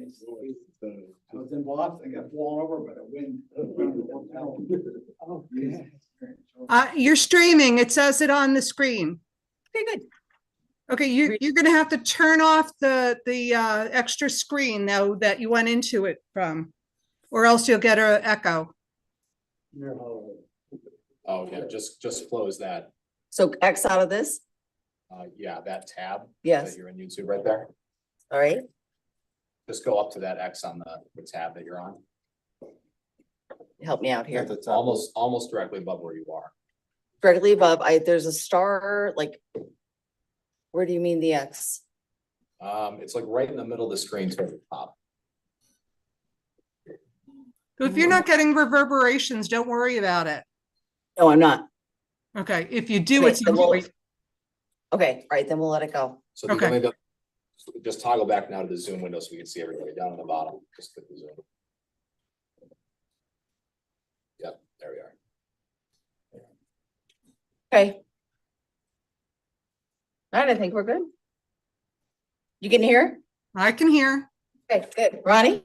I was in Boston, got blown over by the wind. You're streaming. It says it on the screen. Okay, good. Okay, you're gonna have to turn off the extra screen now that you went into it from, or else you'll get an echo. Oh, yeah, just close that. So X out of this? Yeah, that tab. Yes. That you're in YouTube right there. All right. Just go up to that X on the tab that you're on. Help me out here. Almost directly above where you are. Directly above, there's a star, like, where do you mean the X? It's like right in the middle of the screen toward the top. If you're not getting reverberations, don't worry about it. No, I'm not. Okay, if you do, Okay, it's then we'll- usually, Okay, all right, then we'll let it go. So the Okay. only just toggle back now to the Zoom window so we can see everybody down on the bottom. Just click the Zoom. Yep, there we are. Okay. All right, I think we're good. You can hear? I can hear. Okay, good. Ronnie?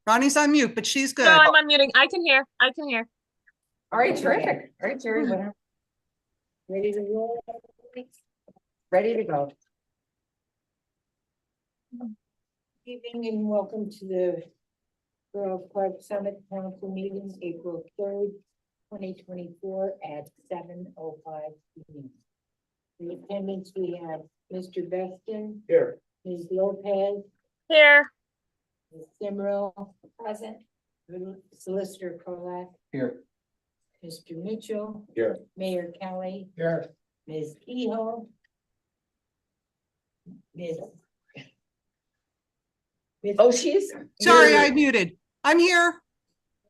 Ronnie's on mute, but she's No, good. I'm unmuting. I can hear. I can hear. All right, terrific. All right, Jerry, whatever. Ready to roll? Ready to go. Evening and welcome to the Borough Park Summit Council meeting, April 3rd, 2024 at 7:05 p.m. In attendance, we have Mr. Beston. Here. Ms. Lopez, Here. Ms. Simrel. Present. Solicitor Kolak, Here. Mr. Mitchell. Here. Mayor Kelly, Here. Ms. Kehoe. Ms. Oh, she's. Sorry, I muted. I'm here.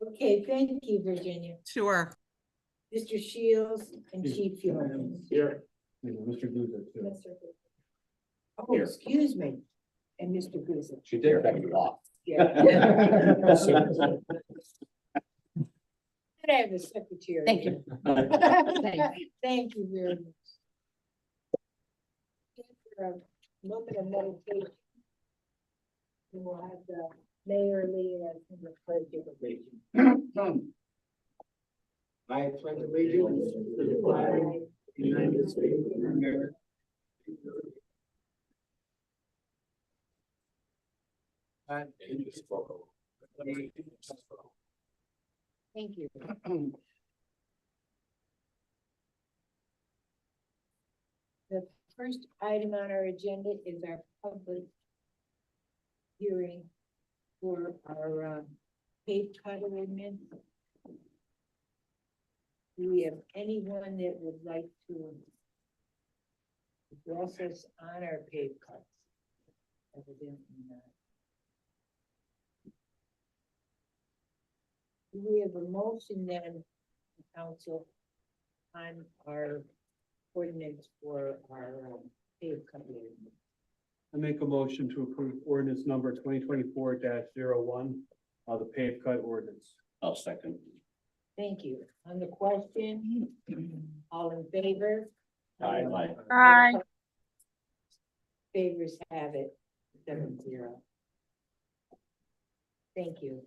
Okay, thank you, Virginia. Sure. Mr. Shields and Chief Fury. Here. Mr. Guza too. Oh, excuse me. And Mr. Guzzo. She did cut you off. Yeah. Could I have a secretary? Thank you. Thank you very much. For a moment of meditation, we will have the mayor lead us in the pledge of allegiance. I pledge allegiance to the flag of the United States of America. Thank you. The first item on our agenda is our public hearing for our paved cut ordinance. Do we have anyone that would like to address us on our paved cuts? Evidently not. Do we have a motion then, council, on our ordinance for our paved cut ordinance? I make a motion to approve ordinance number 2024-01, the paved cut ordinance. I'll second. Thank you. On the question, all in favor? Aye. Aye. Favors have it, 7-0. Thank you.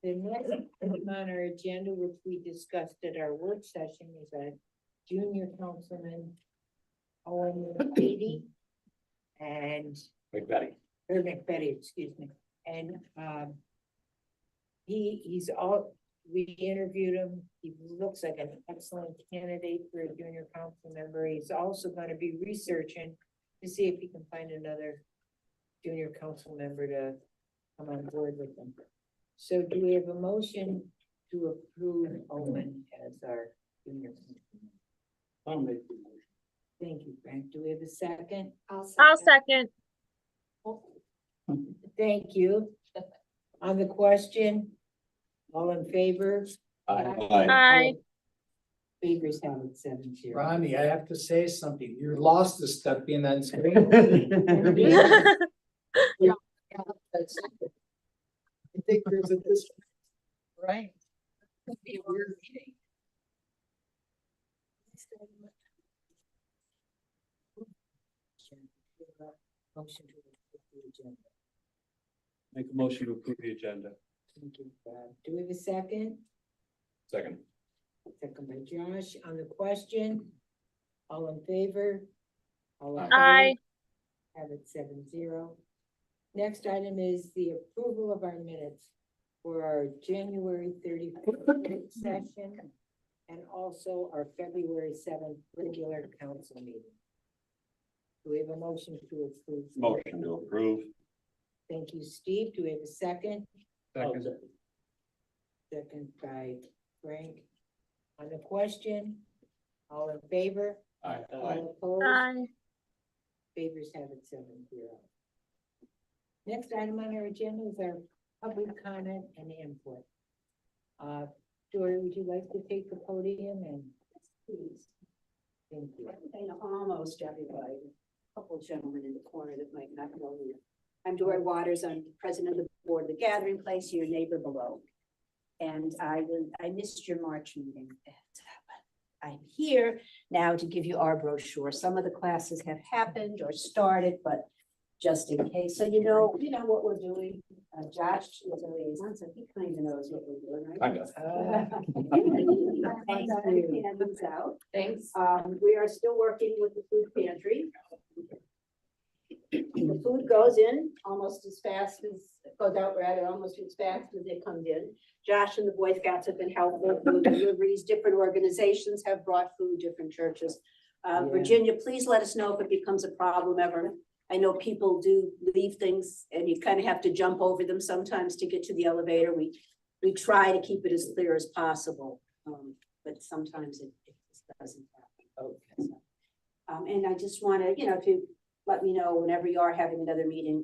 The next item on our agenda, which we discussed at our work session, is a junior councilman, Owen McBetty, and McBetty, excuse me. And we interviewed him. He looks like an excellent candidate for a junior council member. He's also going to be researching to see if he can find another junior council member to come on board with him. So do we have a motion to approve Owen as our junior councilman? I'll make the motion. Thank you, Frank. Do we have a second? I'll second. Thank you. On the question, all in favor? Aye. Favors have it 7-0. Ronnie, I have to say something. You're lost this stuff being on screen. I think there's a Right. Could be a weird meeting. Motion to approve the agenda. Make a motion to approve the agenda. Thank you, Brad. Do we have a second? Second. Second by Josh. On the question, all in favor? All opposed? Aye. Have it 7-0. Next item is the approval of our minutes for our January 31st session and also our February 7th regular council meeting. Do we have a motion to approve? Motion to approve. Thank you, Steve. Do we have a second? Second. Second by Frank. On the question, all in favor? Aye. All opposed? Aye. Favors have it 7-0. Next item on our agenda is our public comment and input. Dory, would you like to take the podium and? Please. Thank you. I know almost everybody, a couple of gentlemen in the corner that might not know me. I'm Dory Waters, I'm president of the board of the Gathering Place, your neighbor below. And I missed your March meeting. I'm here now to give you our brochure. Some of the classes have happened or started, but just in case, so you know what we're doing. Josh is a liaison, so he kind of knows what we're doing, right? Kind of. Hand these out. Thanks. We are still working with the food pantry. The food goes in almost as fast as, goes out rather, almost as fast as it comes in. Josh and the Boy Scouts have been helpful, food deliveries, different organizations have brought food, different churches. Virginia, please let us know if it becomes a problem ever. I know people do leave things and you kind of have to jump over them sometimes to get to the elevator. We try to keep it as clear as possible, but sometimes it just doesn't happen. Okay. So, and I just want to, to let me know whenever you are having another meeting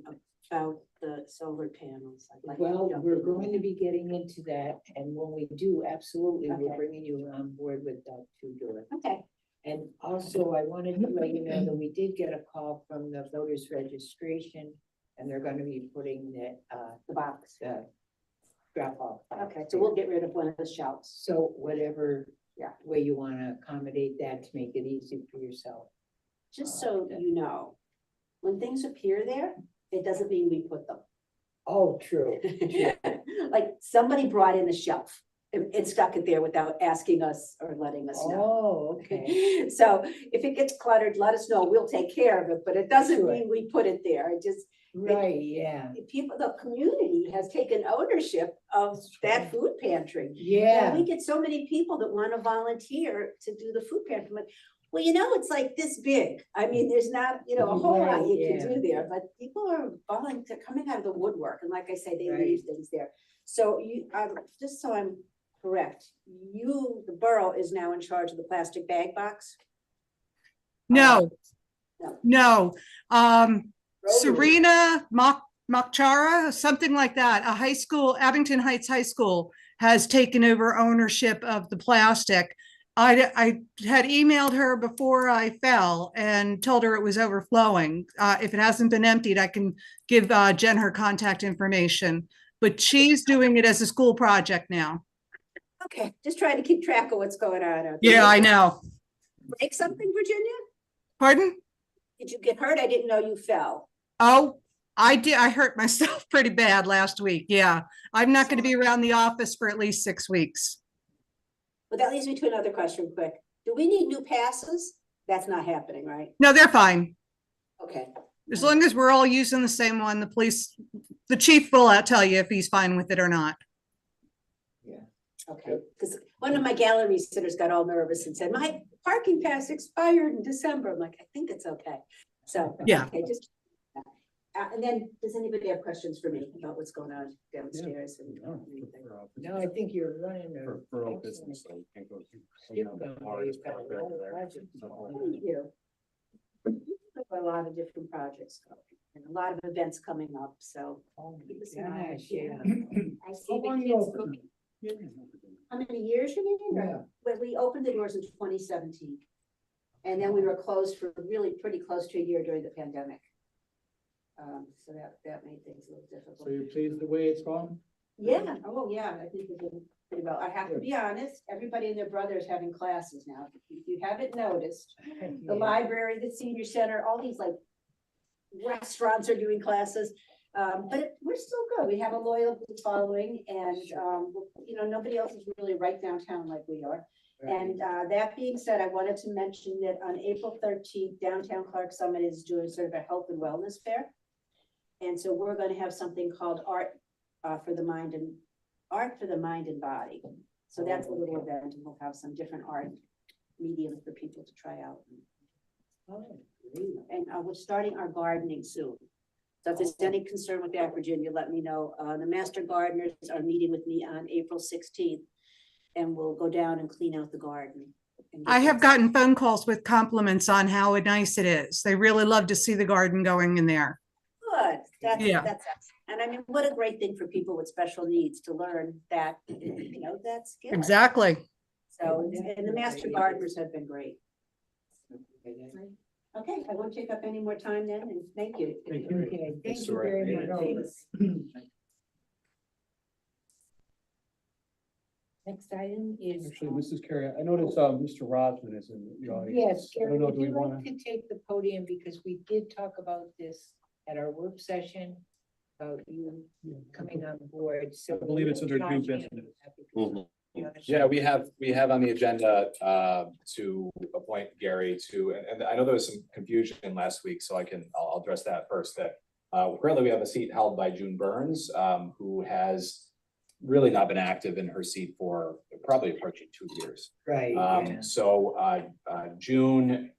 about the solar panels. I'd like to Well, jump we're in. going to be getting into that, and when we do, absolutely, we're Okay. bringing you on board with that too, Dory. Okay, And also, I wanted to let you know that we did get a call from the voters registration, and they're gonna be putting the box. drop off. Okay, so we'll get rid of one of the shelves. So whatever way you wanna accommodate that to make it easy for yourself. Just so you know, when things appear there, it doesn't mean we put them. Oh, true. Like somebody brought in a shelf and stuck it there without asking us or letting us know. Oh, okay. So if it gets cluttered, let us know. We'll take care of it, but it doesn't Sure. mean we put it there. It just, Right, yeah. people, the community has taken ownership of that food pantry. And Yeah, we get so many people that want to volunteer to do the food pantry. I'm like, well, it's like this big. I mean, there's not, a whole lot Right, you yeah. can do there, but people are volunteer, coming out of the woodwork. And like I say, they Right. leave things there. So just so I'm correct, the borough is now in charge of the plastic bag box? No, No. no. Rotary. Serena Machara, something like that, a high school, Abington Heights High School has taken over ownership of the plastic. I had emailed her before I fell and told her it was overflowing. If it hasn't been emptied, I can give Jen her contact information, but she's doing it as a school project now. Okay, just trying to keep track of what's going on out there. Yeah, I know. Break something, Virginia? Pardon? Did you get hurt? I didn't know you fell. Oh, I did. I hurt myself pretty bad last week. Yeah. I'm not going to be around the office for at least 6 weeks. But that leads me to another question quick. Do we need new passes? That's not happening, right? No, they're fine. Okay, As long as we're all using the same one, the chief will tell you if he's fine with it or not. okay. Because one of my gallery sitters got all nervous and said, my parking pass expired in December. I'm like, I think it's okay. So. Yeah. Okay, just. And then, does anybody have questions for me about what's going on downstairs? And everything? no, I think you're running For a. borough excellent business, so we can't go through. ship going where you've got a lot of projects. Thank you. We've got a lot of different projects going and a lot of events coming up, so. Oh, keep us my in mind. gosh, yeah. I see the kids cooking. How many years you mean? Yeah. When we opened the doors in 2017. And then we were closed for really pretty close to a year during the pandemic. So that made things a little So difficult. you're pleased the way it's gone? Yeah, oh yeah, I think we're doing pretty well. I have to be honest, everybody and their brother is having classes now. If you haven't noticed, the Yeah. library, the senior center, all these like restaurants are doing classes. We're still good. We have a loyal following and, you know, nobody else is really right downtown like we are. And that being said, I wanted to mention that on April 13th, downtown Clark Summit is doing sort of a health and wellness fair. And so we're going to have something called art for the mind and body. So that's a little event, and we'll have some different art mediums for people to try out. And we're starting our gardening soon. So if there's any concern with that, Virginia, let me know. The master gardeners are meeting with me on April 16th. And we'll go down and clean out the garden. and get I have that- gotten phone calls with compliments on how nice it is. They really love to see the garden going in there. Good, Yeah. that's, and I mean, what a great thing for people with special needs to learn that, you know, that skill. Exactly. So, and the master gardeners have been great. Okay, I won't take up any more time then, and thank you. Thank you. Okay, thank Thanks, you Soraya. very much. Thanks. Next item is. Actually, Mrs. Carey, I noticed, Mr. Rosman is in the audience. Yes, I Gary, don't know, would do we you wanna? like to take the podium, because we did talk about this at our work session, about you coming on board, so. I believe it's under new Josh, business. Yeah, we have on the agenda to appoint Gary to, and I know there was some confusion last week, so I'll address that first, that currently we have a seat held by June Burns, who has really not been active in her seat for probably approaching 2 years. Right. June,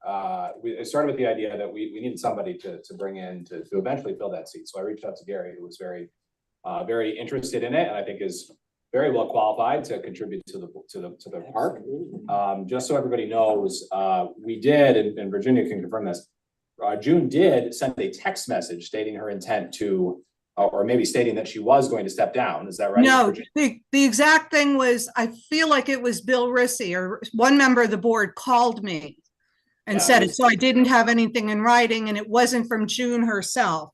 we started with the idea that we needed somebody to bring in to eventually fill that seat. So I reached out to Gary, who was very interested in it, and I think is very well qualified to contribute to the park. Just so everybody knows, we did, and Virginia can confirm this, June did send a text message stating her intent to, or maybe stating that she was going to step down. Is that right? No, Virginia? the exact thing was, I feel like it was Bill Rissy or one member of the board called me and Yeah, said it it, was- so I didn't have anything in writing and it wasn't from June herself.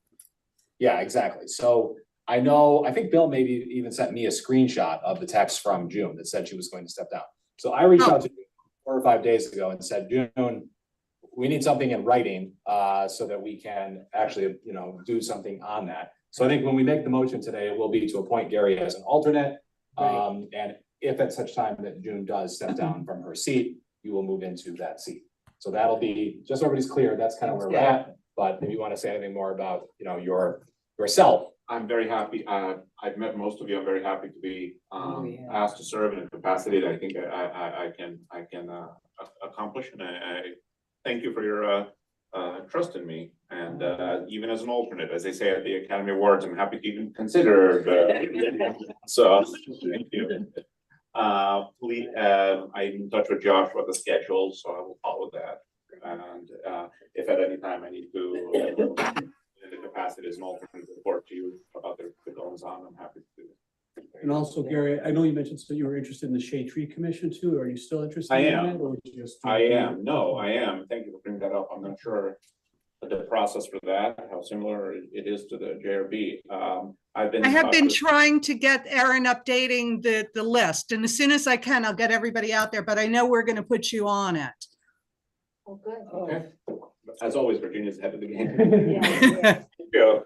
Yeah, exactly. So I think Bill maybe even sent me a screenshot of the text from June that said she was going to step down. So I reached Oh. out to June 4 or 5 days ago and said, June, we need something in writing so that we can actually, do something on that. So I think when we make the motion today, it will be to appoint Gary as an alternate. And if at such time that June does step down from her seat, you will move into that seat. So that'll be, just so everybody's clear, that's kind of where we're at. But if you want to say anything more about, yourself. I'm very happy. I've met most of you. I'm very happy to be yeah. asked to serve in a capacity that I think I can accomplish. And I thank you for your trust in me. And even as an alternate, as they say at the Academy Awards, I'm happy to even consider. So thank you. Please, I'm in touch with Josh about the schedule, so I will follow that. And if at any time I need to in the capacity as an alternate report to you about the goings on, I'm happy to do it. And also, Gary, I know you mentioned that you were interested in the Shade Tree Commission too. Are you still interested? I in am. that, or just? I am. Thank you for bringing that up. I'm not sure the process for that, how similar it is to the JRB. I've been. I in have touch been with- trying to get Erin updating the list, and as soon as I can, I'll get everybody out there, but I know we're gonna put you on it. Oh, good. Okay. As always, Virginia's ahead of the game. Yeah. Yeah.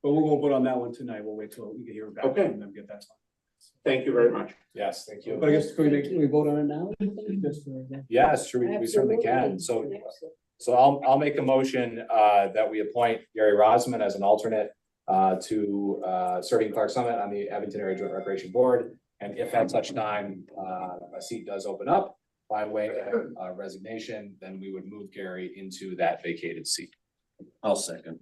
But we won't vote on that one tonight. We'll wait till we can hear back Okay. from them, get that. Thank you very much. Yes, thank you. But I guess, can we vote on it now? Just, Yes, sure, we certainly can. So I'll make a motion that we appoint Gary Rosman as an alternate to serving Clark Summit on the Abington Area Joint Recreation Board. And if at such time a seat does open up by way of resignation, then we would move Gary into that vacated seat. I'll second.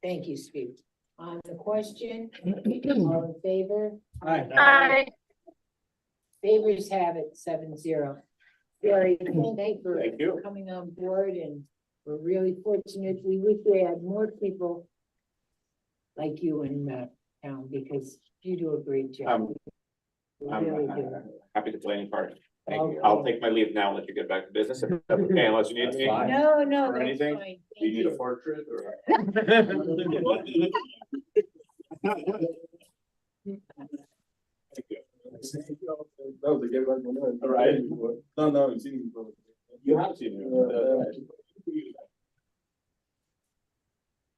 Thank you, Steve. On the question, all in favor? Aye. Favors have it 7-0. Gary, thank you for Thank you. coming on board, and we're really fortunate. We wish we had more people like you in town, because you do a great job. You I'm really do. happy to play any part. Thank you. Okay. I'll take my leave now and let you get back to business. If that's okay, unless you need That's me. fine. No, Or that's anything? fine. Do you Thank need a you. portrait or? That was a good one. All right. No, you've seen me before. You have seen me.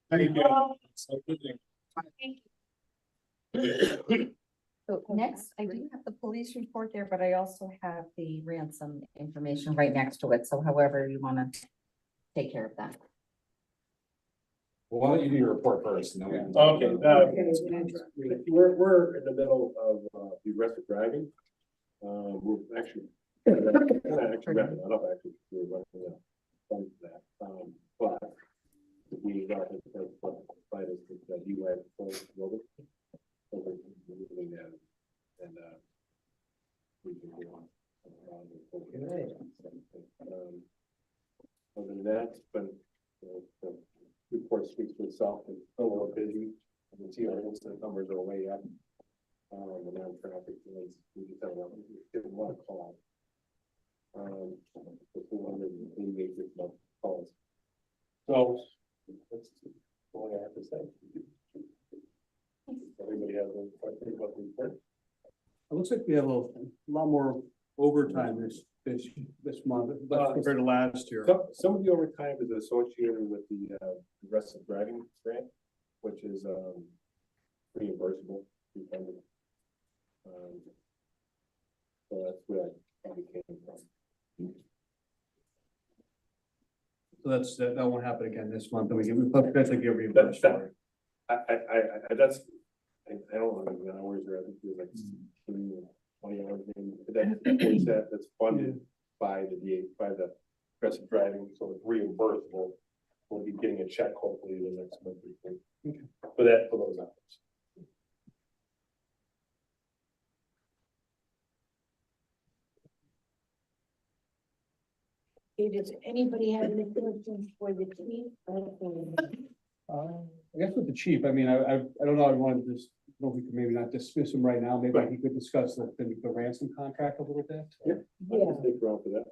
Thank you. So next, I do have the police report there, but I also have the ransom information right next to it. So however you want to take care of that. Well, why don't you do your report first and then we can. Okay, we're in the middle of, the aggressive driving. We're actually, actually wrapping that up, actually, we're running out from that, but we got it, fight us with the UI building. So we're moving that, and, we can go on. Other than that, it's been, the report speaks for itself, and a little busy. You can see our incident numbers are way up. The non-traffic was, we just had one, we didn't want to call. The 488 calls. So, that's all I have to say. Everybody has a question about the report? It looks like we have a lot more overtime this month compared to last year. Some of the overtime is associated with the aggressive driving grant, which is reimbursable. So that's where I probably came from. So that won't happen again this month, and we potentially get reimbursed for it. I don't know the hours, or I think there's like 20 hours maybe, but that's funded by the aggressive driving, so it's reimbursable. We'll be getting a check hopefully the next month for those hours. Okay, does anybody have any questions for the chief? I guess with the chief, I mean, I don't know, I wanted to just, I don't know if we could maybe not dismiss him right now, maybe he could discuss the ransom contract a little bit. I'll stick around for that.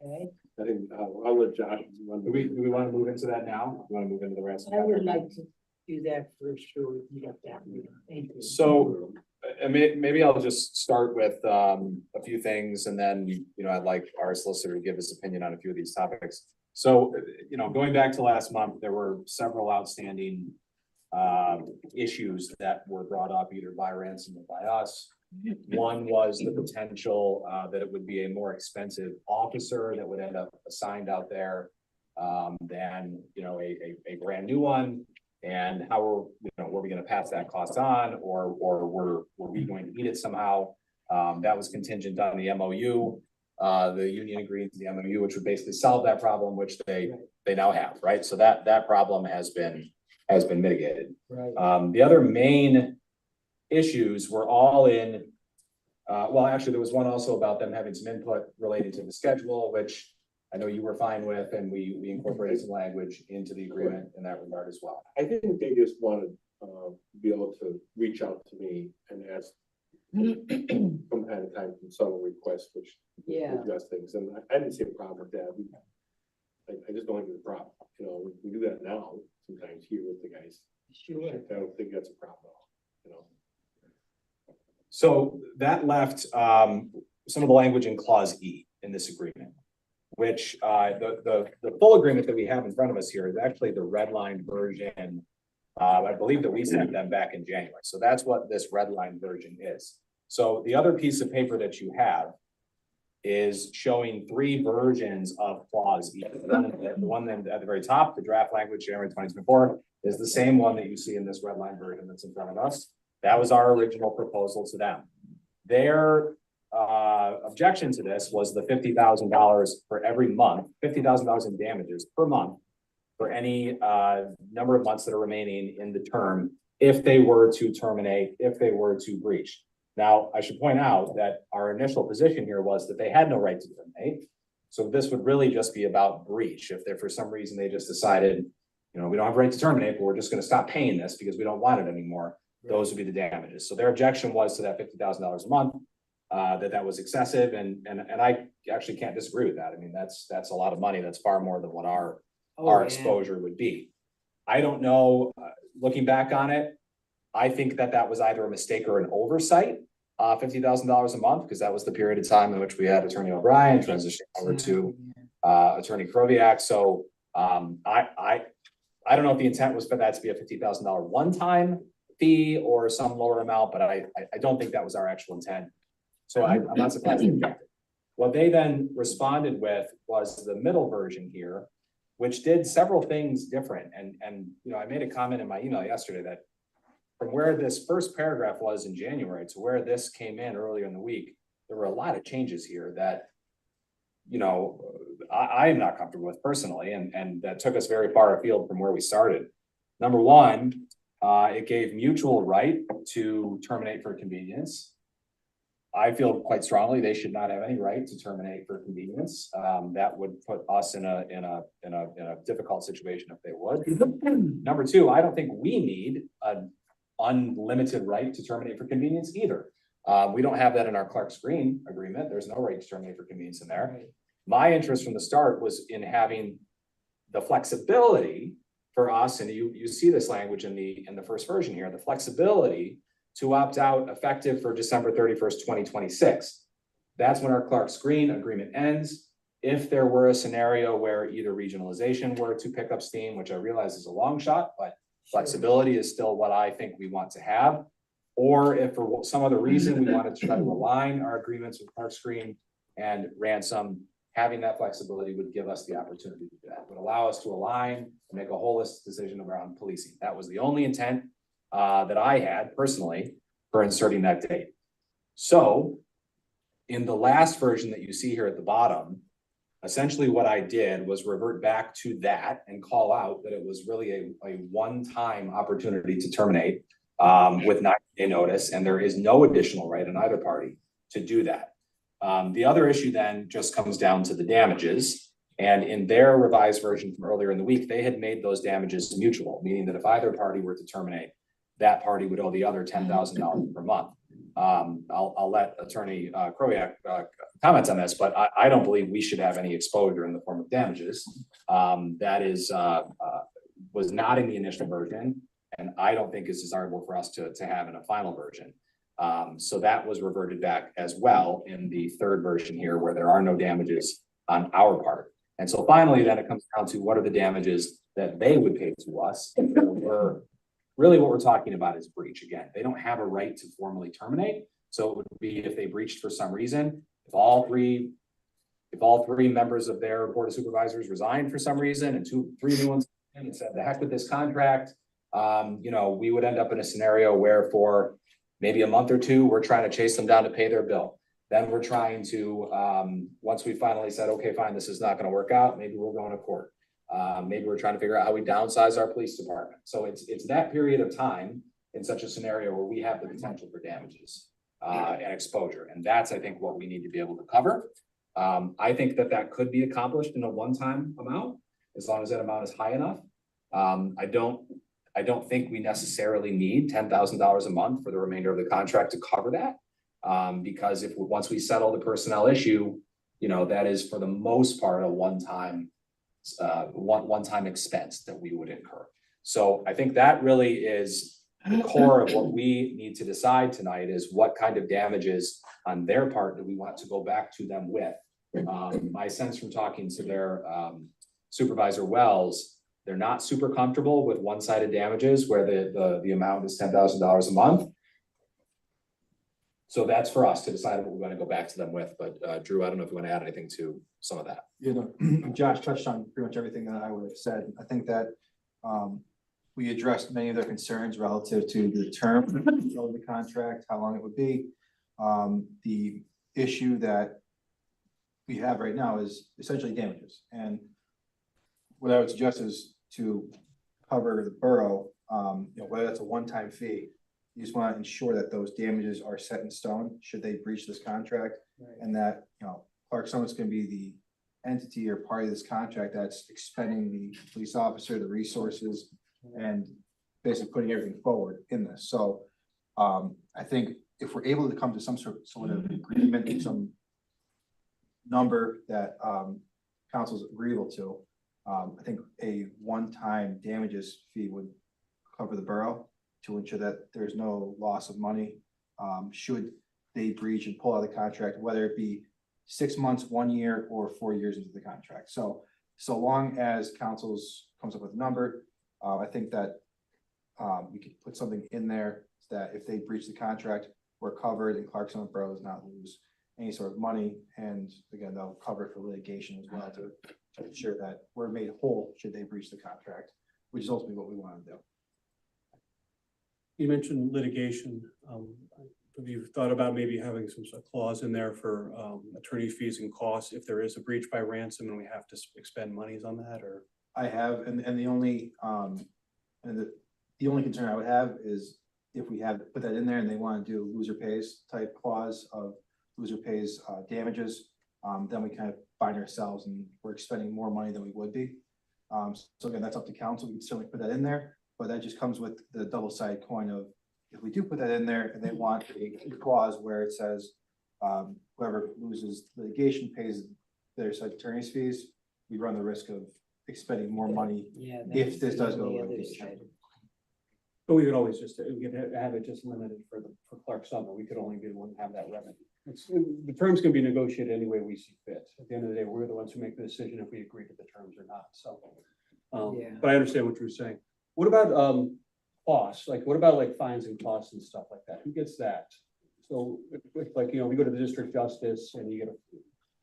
Okay, I think I'll let Josh run. Do we want to move into that now? You want to move into the ransom? I would contract? like to do that for sure. You got that. Thank you. So, maybe I'll just start with a few things, and then, I'd like our solicitor to give his opinion on a few of these topics. So, going back to last month, there were several outstanding issues that were brought up either by ransom or by us. One was the potential that it would be a more expensive officer that would end up assigned out there than, a brand new one. And how were we going to pass that cost on, or were we going to eat it somehow? That was contingent on the MOU. The union agreed to the MOU, which would basically solve that problem, which they now have, right? So that problem has been mitigated. Right. The other main issues were all in, well, actually, there was one also about them having some input related to the schedule, which I know you were fine with, and we incorporated some language into the agreement in that regard as well. I think they just wanted to be able to reach out to me and ask from time to time some subtle requests, which address things, and I didn't see a problem with that. I just don't think it's a problem. We do that now sometimes here with the guys. Sure. I don't think that's a problem at all. So that left some of the language in clause E in this agreement, which the full agreement that we have in front of us here is actually the red line version. I believe that we sent them back in January. So that's what this red line version is. So the other piece of paper that you have is showing 3 versions of clause E. The one at the very top, the draft language, January 2024, is the same one that you see in this red line version that's in front of us. That was our original proposal to them. Their objection to this was the $50,000 for every month, $50,000 in damages per month for any number of months that are remaining in the term if they were to terminate, if they were to breach. Now, I should point out that our initial position here was that they had no right to terminate. So this would really just be about breach. If for some reason they just decided, we don't have a right to terminate, but we're just going to stop paying this because we don't want it anymore. Those would be the damages. So their objection was to that $50,000 a month, that was excessive. And I actually can't disagree with that. I mean, that's a lot of money. That's far more than what our exposure would be. I don't know, looking back on it, I think that was either a mistake or an oversight, $50,000 a month, because that was the period of time in which we had Attorney O'Brien transition over to Attorney Kroviak. So I don't know if the intent was for that to be a $50,000 one-time fee or some lower amount, but I don't think that was our actual intent. So I'm not surprised they objected. What they then responded with was the middle version here, which did several things different. And, you know, I made a comment in my email yesterday that from where this first paragraph was in January to where this came in earlier in the week, there were a lot of changes here that, you know, I am not comfortable with personally, and that took us very far afield from where we started. Number one, it gave mutual right to terminate for convenience. I feel quite strongly they should not have any right to terminate for convenience. That would put us in a difficult situation if they would. Number two, I don't think we need an unlimited right to terminate for convenience either. We don't have that in our Clark-Screen agreement. There's no right to terminate for convenience in there. My interest from the start was in having the flexibility for us, and you see this language in the first version here, the flexibility to opt out effective for December 31st, 2026. That's when our Clark-Screen agreement ends. If there were a scenario where either regionalization were to pick up steam, which I realize is a long shot, but flexibility is still what I think we want to have. Or if for some other reason we wanted to try to align our agreements with Clark-Screen and Ransom, having that flexibility would give us the opportunity to do that. It would allow us to align and make a holistic decision around policing. That was the only intent that I had personally for inserting that date. So in the last version that you see here at the bottom, essentially what I did was revert back to that and call out that it was really a one-time opportunity to terminate with 90-day notice, and there is no additional right on either party to do that. The other issue then just comes down to the damages, and in their revised version from earlier in the week, they had made those damages mutual, meaning that if either party were to terminate, that party would owe the other $10,000 per month. I'll let Attorney Kroyak comment on this, but I don't believe we should have any exposure in the form of damages. That is was not in the initial version, and I don't think is desirable for us to have in a final version. So that was reverted back as well in the third version here, where there are no damages on our part. And so finally, then it comes down to what are the damages that they would pay to us if there were. Really what we're talking about is breach. Again, they don't have a right to formally terminate. So it would be if they breached for some reason, if all three members of their board of supervisors resigned for some reason and three new ones and said, the heck with this contract, you know, we would end up in a scenario where for maybe a month or two, we're trying to chase them down to pay their bill. Then we're trying to, once we finally said, okay, fine, this is not going to work out, maybe we're going to court. Maybe we're trying to figure out how we downsize our police department. So it's that period of time in such a scenario where we have the potential for damages and exposure. And that's, I think, what we need to be able to cover. I think that could be accomplished in a one-time amount, as long as that amount is high enough. I don't think we necessarily need $10,000 a month for the remainder of the contract to cover that. Because once we settle the personnel issue, you know, that is for the most part a one-time expense that we would incur. So I think that really is the core of what we need to decide tonight, is what kind of damages on their part do we want to go back to them with. My sense from talking to their supervisor Wells, they're not super comfortable with one-sided damages where the amount is $10,000 a month. So that's for us to decide what we're going to go back to them with. But Drew, I don't know if you want to add anything to some of that. You know, Josh touched on pretty much everything that I would have said. I think that we addressed many of their concerns relative to the term of the contract, how long it would be. The issue that we have right now is essentially damages. And what I would suggest is to cover the borough, you know, whether that's a one-time fee, you just want to ensure that those damages are set in stone should they breach this contract, and that, you know, Clark Summit's going to be the entity or party of this contract that's expending the police officer, the resources, and basically putting everything forward in this. So I think if we're able to come to some sort of agreement, some number that council's agreeable to, I think a one-time damages fee would cover the borough to ensure that there's no loss of money should they breach and pull out of the contract, whether it be 6 months, 1 year, or 4 years into the contract. So long as council comes up with a number, I think that we could put something in there that if they breach the contract, we're covered and Clark Summit Borough does not lose any sort of money. And again, they'll cover for litigation as well to ensure that we're made whole should they breach the contract, which is ultimately what we want to do. You mentioned litigation. Have you thought about maybe having some sort of clause in there for attorney fees and costs if there is a breach by ransom and we have to expend monies on that, or? I have, and the only, the only concern I would have is if we have put that in there and they want to do loser pays type clause of loser pays damages, then we kind of bind ourselves and we're expending more money than we would be. So again, that's up to council. We can certainly put that in there, but that just comes with the double-sided coin of if we do put that in there and they want a clause where it says whoever loses litigation pays their side attorney's fees, we run the risk of expending more money Yeah. if this does go on the to other litigation. side. But we could always just, we could have it just limited for Clark Summit. We could only be the one to have that remedy. The terms can be negotiated any way we see fit. At the end of the day, we're the ones who make the decision if we agree to the terms or not, so. Yeah. But I understand what you're saying. What about costs? Like, what about like fines and costs and stuff like that? Who gets that? So, if, like, you know, we go to the district justice and you get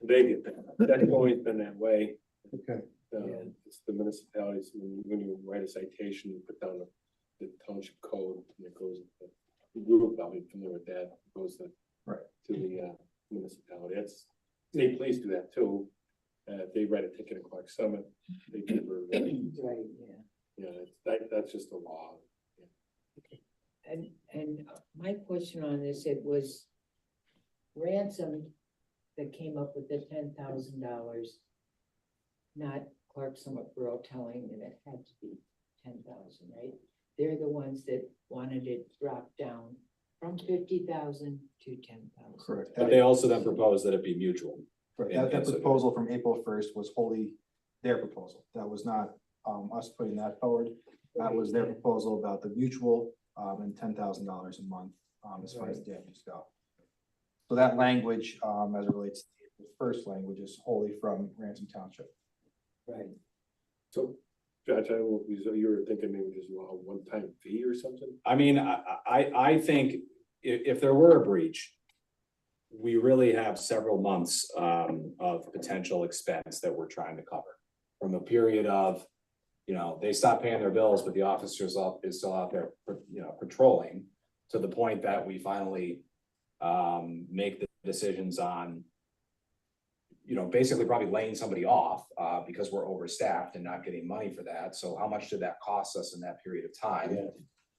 They get that. That's always been that way. okay. Yeah. It's the municipalities, when you write a citation, you put down the township code, and it goes, you will probably familiar with that, it goes to the municipality. That's, state police do that too. They write a ticket at Clark Summit, they give her, Right, yeah. that's just the law. And my question on this, it was ransom that came up with the $10,000, not Clark Summit Borough telling them it had to be 10,000, right? They're the ones that wanted it dropped down from 50,000 to 10,000. Correct. But they also then proposed that it be mutual. That proposal from April 1st was wholly their proposal. That was not us putting that forward. That was their proposal about the mutual and $10,000 a month as far as the damages go. So that language, as it relates to the first language, is wholly from Ransom Township. Right. So, Josh, I don't know if you were thinking maybe just a one-time fee or something? I mean, I think if there were a breach, we really have several months of potential expense that we're trying to cover. From a period of, you know, they stop paying their bills, but the officer is still out there, you know, patrolling, to the point that we finally make the decisions on, you know, basically probably laying somebody off because we're overstaffed and not getting money for that. So how much did that cost us in that period of time?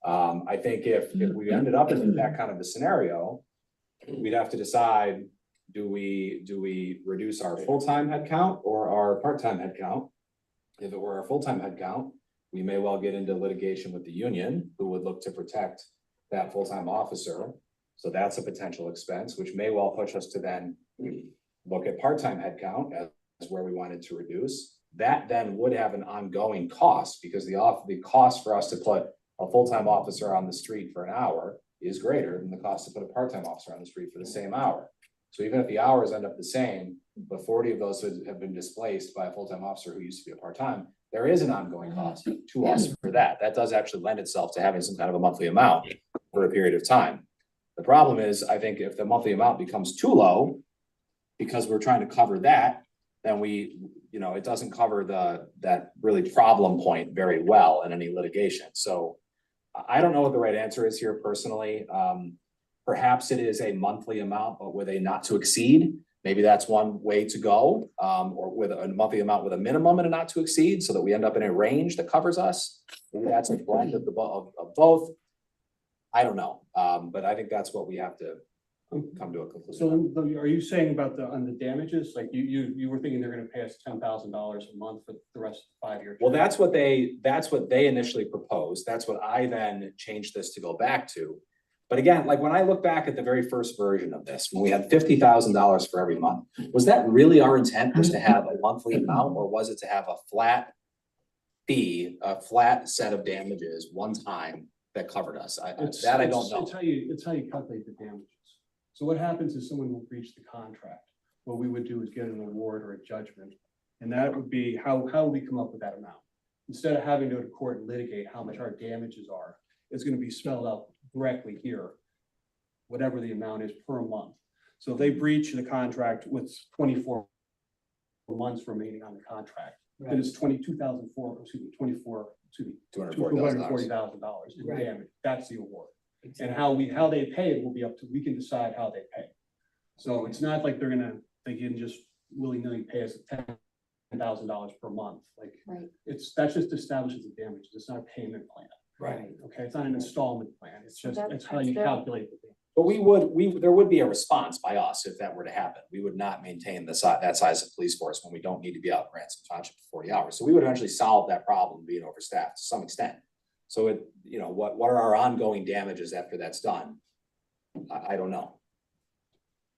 I think if we ended up in that kind of a scenario, we'd have to decide, do we reduce our full-time headcount or our part-time headcount? If it were our full-time headcount, we may well get into litigation with the union, who would look to protect that full-time officer. So that's a potential expense, which may well push us to then look at part-time headcount as where we wanted to reduce. That then would have an ongoing cost, because the cost for us to put a full-time officer on the street for an hour is greater than the cost to put a part-time officer on the street for the same hour. So even if the hours end up the same, but 40 of those have been displaced by a full-time officer who used to be a part-time, there is an ongoing cost to us for that. That does actually lend itself to having some kind of a monthly amount for a period of time. The problem is, I think if the monthly amount becomes too low, because we're trying to cover that, then it doesn't cover that really problem point very well in any litigation. So I don't know what the right answer is here personally. Perhaps it is a monthly amount, but with a not to exceed. Maybe that's one way to go, or with a monthly amount with a minimum and a not to exceed, so that we end up in a range that covers us. Maybe that's a blend of both. I don't know, but I think that's what we have to come to a conclusion. So are you saying about on the damages, like you were thinking they're gonna pay us $10,000 a month for the rest of the 5-year? Well, that's what they initially proposed. That's what I then changed this to go back to. But again, like when I look back at the very first version of this, when we had $50,000 for every month, was that really our intent, was to have a monthly amount, or was it to have a flat fee, a flat set of damages one time that covered us? I don't know. It's how you calculate the damages. So what happens is someone will breach the contract. What we would do is get an award or a judgment. And that would be how we come up with that amount. instead of having to go to court and litigate how much our damages are, it's gonna be spelled out directly here, whatever the amount is per month. So if they breach the contract with 24 months remaining on the contract, then it's 24, excuse me, $240,000 in Right. damage. That's the award. And how they pay it will be up to, we can decide how they pay. So it's not like they can just willy-nilly pay us $10,000 per month. Like, Right. that just establishes the damages. It's not a payment plan. Right. Okay, it's not an installment plan. It's just, That- it's how you that's calculate the damage. But there would be a response by us if that were to happen. We would not maintain that size of police force when we don't need to be out in Ransom Township for 40 hours. So we would eventually solve that problem being overstaffed to some extent. So what are our ongoing damages after that's done? I don't know.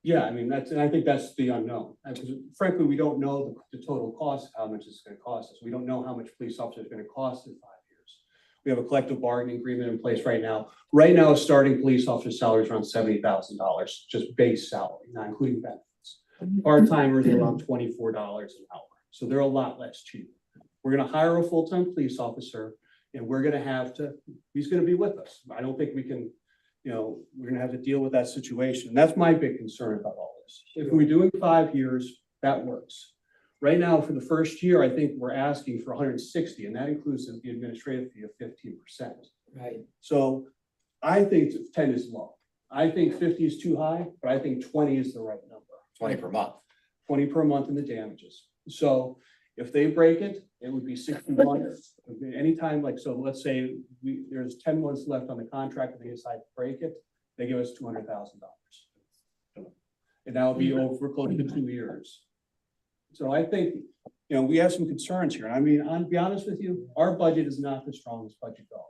Yeah, I mean, and I think that's the unknown. Because frankly, we don't know the total cost, how much it's gonna cost us. We don't know how much police officer is gonna cost in 5 years. We have a collective bargaining agreement in place right now. Right now, a starting police officer salary is around $70,000, just base salary, not including benefits. Part-timers are around $24 an hour, so they're a lot less cheap. We're gonna hire a full-time police officer, and he's gonna be with us. I don't think we can, we're gonna have to deal with that situation. That's my big concern about all this. If we're doing 5 years, that works. Right now, for the first year, I think we're asking for 160, and that includes the administrative fee of 15%. Right. So I think 10 is low. I think 50 is too high, but I think 20 is the right number. 20 per month. 20 per month in the damages. So if they break it, it would be 61. Anytime, so let's say there's 10 months left on the contract and they decide to break it, they give us $200,000. And that would be over close to 2 years. So I think, we have some concerns here. I mean, I'll be honest with you, our budget is not the strongest budget going.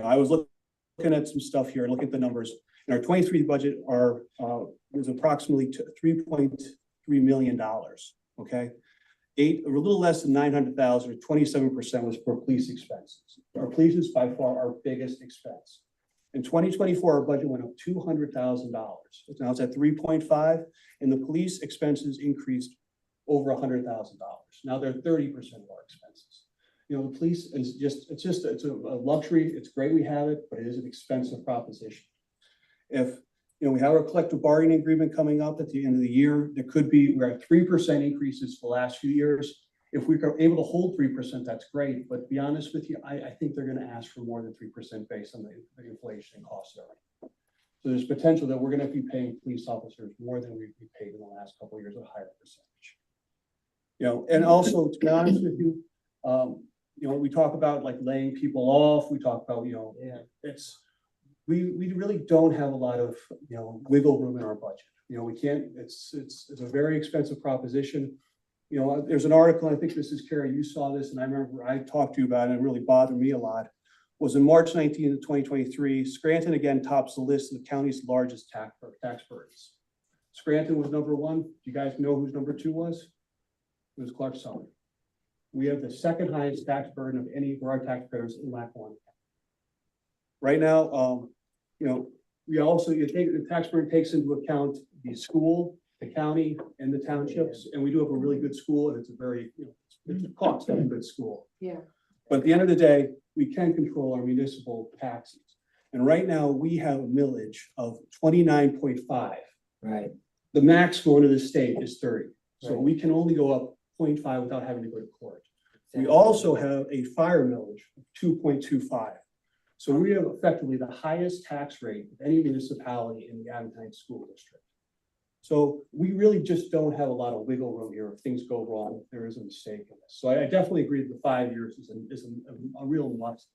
I was looking at some stuff here and looking at the numbers. In our 23 budget was approximately $3.3 million, okay? A little less than 900,000, or 27% was for police expenses. Our police is by far our biggest expense. In 2024, our budget went up $200,000. Now it's at 3.5, and the police expenses increased over $100,000. Now they're 30% of our expenses. The police is it's a luxury. It's great we have it, but it is an expensive proposition. If we have our collective bargaining agreement coming up at the end of the year, we're at 3% increases for the last few years. If we are able to hold 3%, that's great. But to be honest with you, I think they're going to ask for more than 3% based on the inflation and costs. So there's potential that we're going to be paying police officers more than we paid in the last couple of years, a higher percentage. And also, to be honest with you, we talk about laying people off. We talk about, we really don't have a lot of, wiggle room in our budget. We can't, it's a very expensive proposition. There's an article, I think this is Carrie, you saw this, and I remember I talked to you about it, and it really bothered me a lot. Was in March 19th of 2023, Scranton again tops the list of the county's largest tax burdens. Scranton was number 1. Do you guys know whose number 2 was? It was Clark Summit. We have the second highest tax burden of any of our taxpayers in Lackawanna County. Right now, the tax burden takes into account the school, the county, and the townships, and we do have a really good school, and it's a very, it's a cost of a good school. Yeah. But at the end of the day, we can control our municipal taxes. And right now, we have a millage of 29.5. Right. The max going to the state is 30. So Right. we can only go up 0.5 without having to go to court. We also have a fire millage of 2.25. So we have effectively the highest tax rate of any municipality in the Abington Heights School District. So we really just don't have a lot of wiggle room here. If things go wrong, if there is a mistake in this. So I definitely agree that the 5 years is a real must.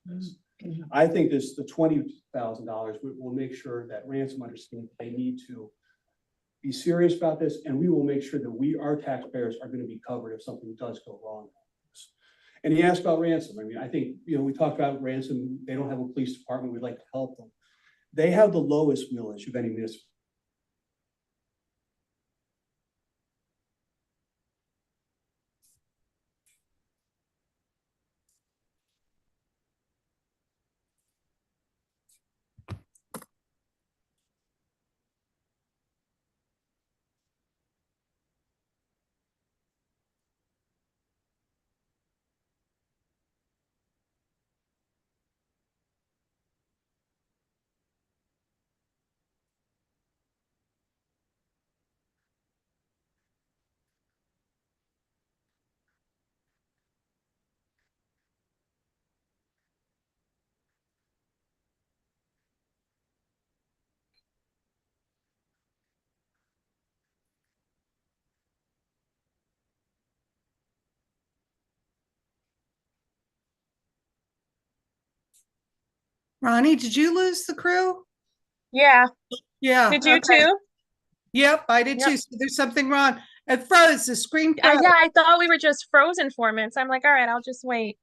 I think the $20,000 will make sure that Ransom understands they need to be serious about this, and we will make sure that our taxpayers are going to be covered if something does go wrong. And he asked about Ransom. I mean, I think, we talked about Ransom. They don't have a police department. We'd like to help them. They have the lowest millage of any municipal. Ronnie, did you lose the crew? Yeah, Yeah. did you okay. too? Yep, I did Yep. too. So there's something wrong. It froze, the screen Yeah, froze. I thought we were just frozen for a minute. So I'm like, all right, I'll just wait.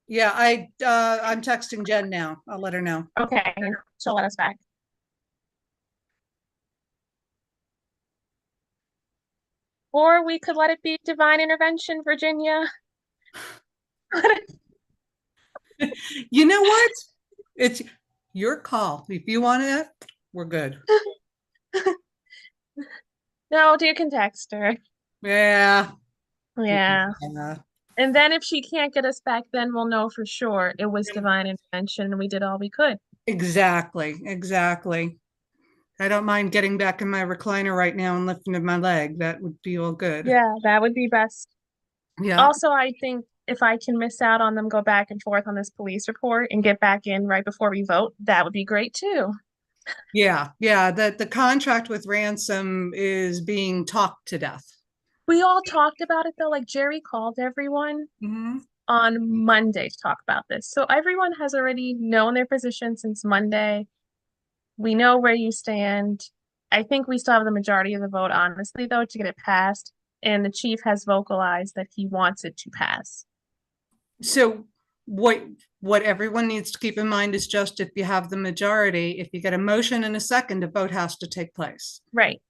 Yeah, I'm texting Jen now. I'll let her know. Okay, she'll let us back. Or we could let it be divine intervention, Virginia. You know what? It's your call. If you want it, we're good. No, you can text her. Yeah. Yeah. Yeah. And then if she can't get us back, then we'll know for sure it was divine intervention and we did all we could. Exactly. Exactly. I don't mind getting back in my recliner right now and lifting up my leg. That would be all good. Yeah, that would be best. Yeah. Also, I think if I can miss out on them, go back and forth on this police report and get back in right before we vote, that would be great too. Yeah. Yeah. The contract with Ransom is being talked to death. We all talked about it though, like Jerry called everyone on Monday to talk about this. So everyone has already known their position since Monday. We know where you stand. I think we still have the majority of the vote, honestly, though, to get it passed. And the chief has vocalized that he wants it to pass. So what everyone needs to keep in mind is just if you have the majority, if you get a motion and a second, a vote has to take place. Right.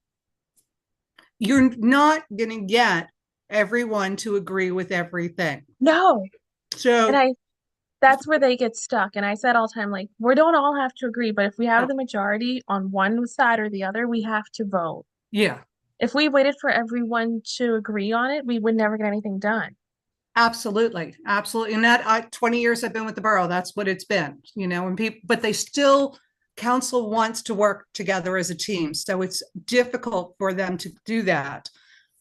You're not going to get everyone to agree with everything. No. So And that's where they get stuck. And I said all the time, like, we don't all have to agree, but if we have the majority on one side or the other, we have to vote. yeah, If we waited for everyone to agree on it, we would never get anything done. absolutely. Absolutely. And that 20 years I've been with the borough, that's what it's been, and people, but they still, council wants to work together as a team. So it's difficult for them to do that.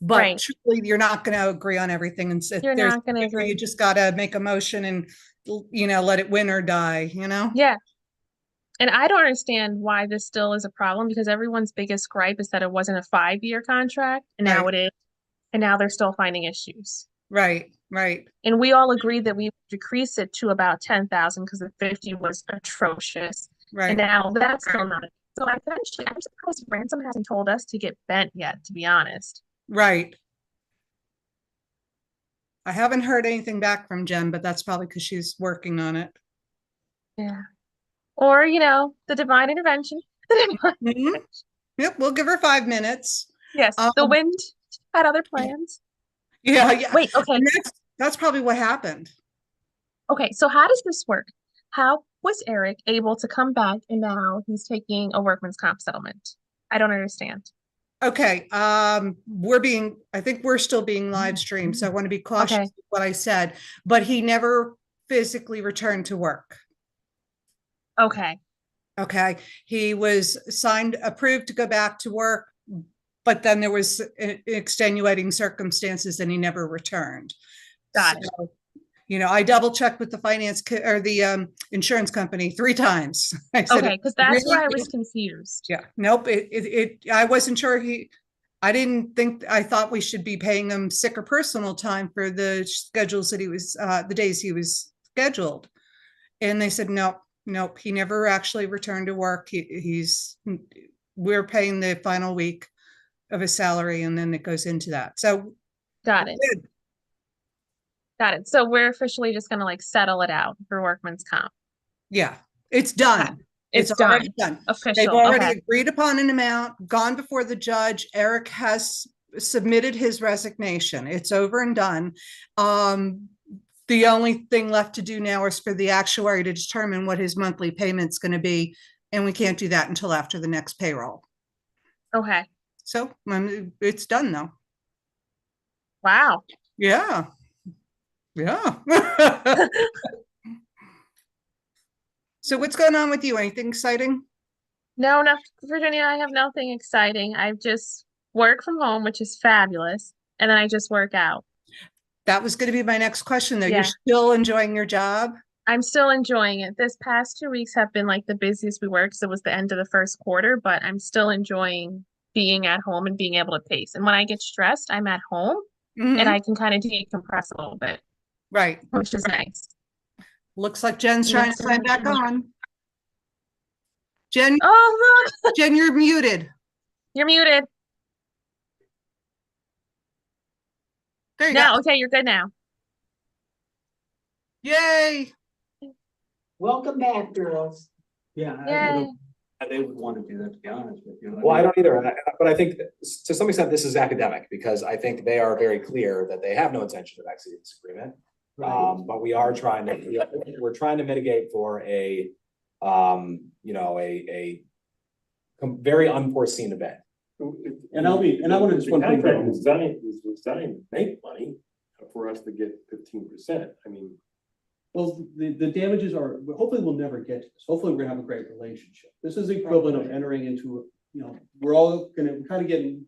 But Right. truly, you're not going to agree on everything. And You're not going to agree. You just got to make a motion and, let it win or die, Yeah. And I don't understand why this still is a problem because everyone's biggest gripe is that it wasn't a 5-year contract and now Right. it is. And now they're still finding issues. Right, right. And we all agreed that we would decrease it to about 10,000 because the 50 was atrocious. Right. And now that's still not. So eventually, I'm surprised Ransom hasn't told us to get bent yet, to be honest. Right. I haven't heard anything back from Jen, but that's probably because she's working on it. Yeah. Or, the divine intervention. Mhm. Yep, we'll give her 5 minutes. Yes, the wind had other plans. Yeah. Wait, okay. And that's probably what happened. Okay, so how does this work? How was Eric able to come back and now he's taking a workman's comp settlement? I don't understand. Okay, I think we're still being live streamed, so I want to be cautious Okay. of what I said, but he never physically returned to work. Okay. Okay, he was approved to go back to work, but then there was extenuating circumstances and he never returned. Got it. I double checked with the finance or the insurance company 3 times. I said, Okay, because that's really? where I was confused. Yeah, nope. I wasn't sure I thought we should be paying him sick or personal time for the schedules that the days he was scheduled. And they said, nope, he never actually returned to work. We're paying the final week of his salary and then it goes into that. So. Got it. Good. Got it. So we're officially just going to settle it out for workman's comp. Yeah, it's done. Okay. It's already done. Official. They've already Okay. agreed upon an amount, gone before the judge. Eric has submitted his resignation. It's over and done. The only thing left to do now is for the actuary to determine what his monthly payment's going to be. And we can't do that until after the next payroll. Okay. So it's done though. Wow. Yeah. Yeah. So what's going on with you? Anything exciting? No, Virginia, I have nothing exciting. I just work from home, which is fabulous. And then I just work out. That was going to be my next question though. Yeah. You're still enjoying your job? I'm still enjoying it. This past 2 weeks have been like the busiest we were because it was the end of the first quarter, but I'm still enjoying being at home and being able to pace. And when I get stressed, I'm at home Mhm. and I can kind of decompress a little bit, Right. which is nice. Looks like Jen's trying to sign back on. Jen, Oh, look, Jen, you're muted. you're muted. There you go. Now, okay, you're good now. Yay. Welcome back, girls. Yeah, I Yay. don't, they would want to do that, to be honest with you. Well, I don't either, but I think that to some extent this is academic, because I think they are very clear that they have no intention of exiting this agreement. But we are trying to, we're trying to mitigate for a, you know, a very unforeseen event. And I want to just The one thing. contract is designed to make money for us to get 15%. I mean, Well, the damages are, hopefully we'll never get to this. Hopefully we're gonna have a great relationship. This is the equivalent of entering into, you know, we're all gonna,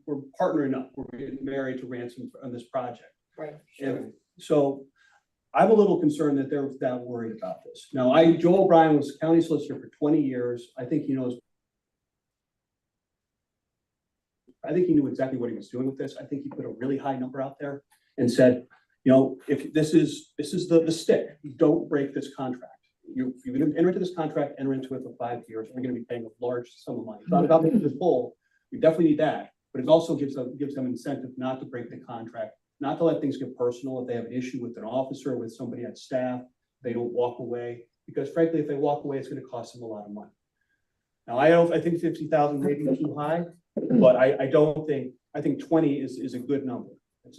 we're partnering up. We're getting married to Ransom on this project. Right. And so I'm a little concerned that they're that worried about this. Now, Joel O'Brien was county solicitor for 20 years. I think he knows. I think he knew exactly what he was doing with this. I think he put a really high number out there and said, you know, if this is the stick, don't break this contract. If you're gonna enter into this contract, enter into it for 5 years. We're gonna be paying a large sum of money. It's not about making this whole. We definitely need that, but it also gives them incentive not to break the contract, not to let things get personal. If they have an issue with an officer, with somebody on staff, they don't walk away, because frankly, if they walk away, it's gonna cost them a lot of money. Now, I think 50,000 may be too high, but I think 20 is a good number.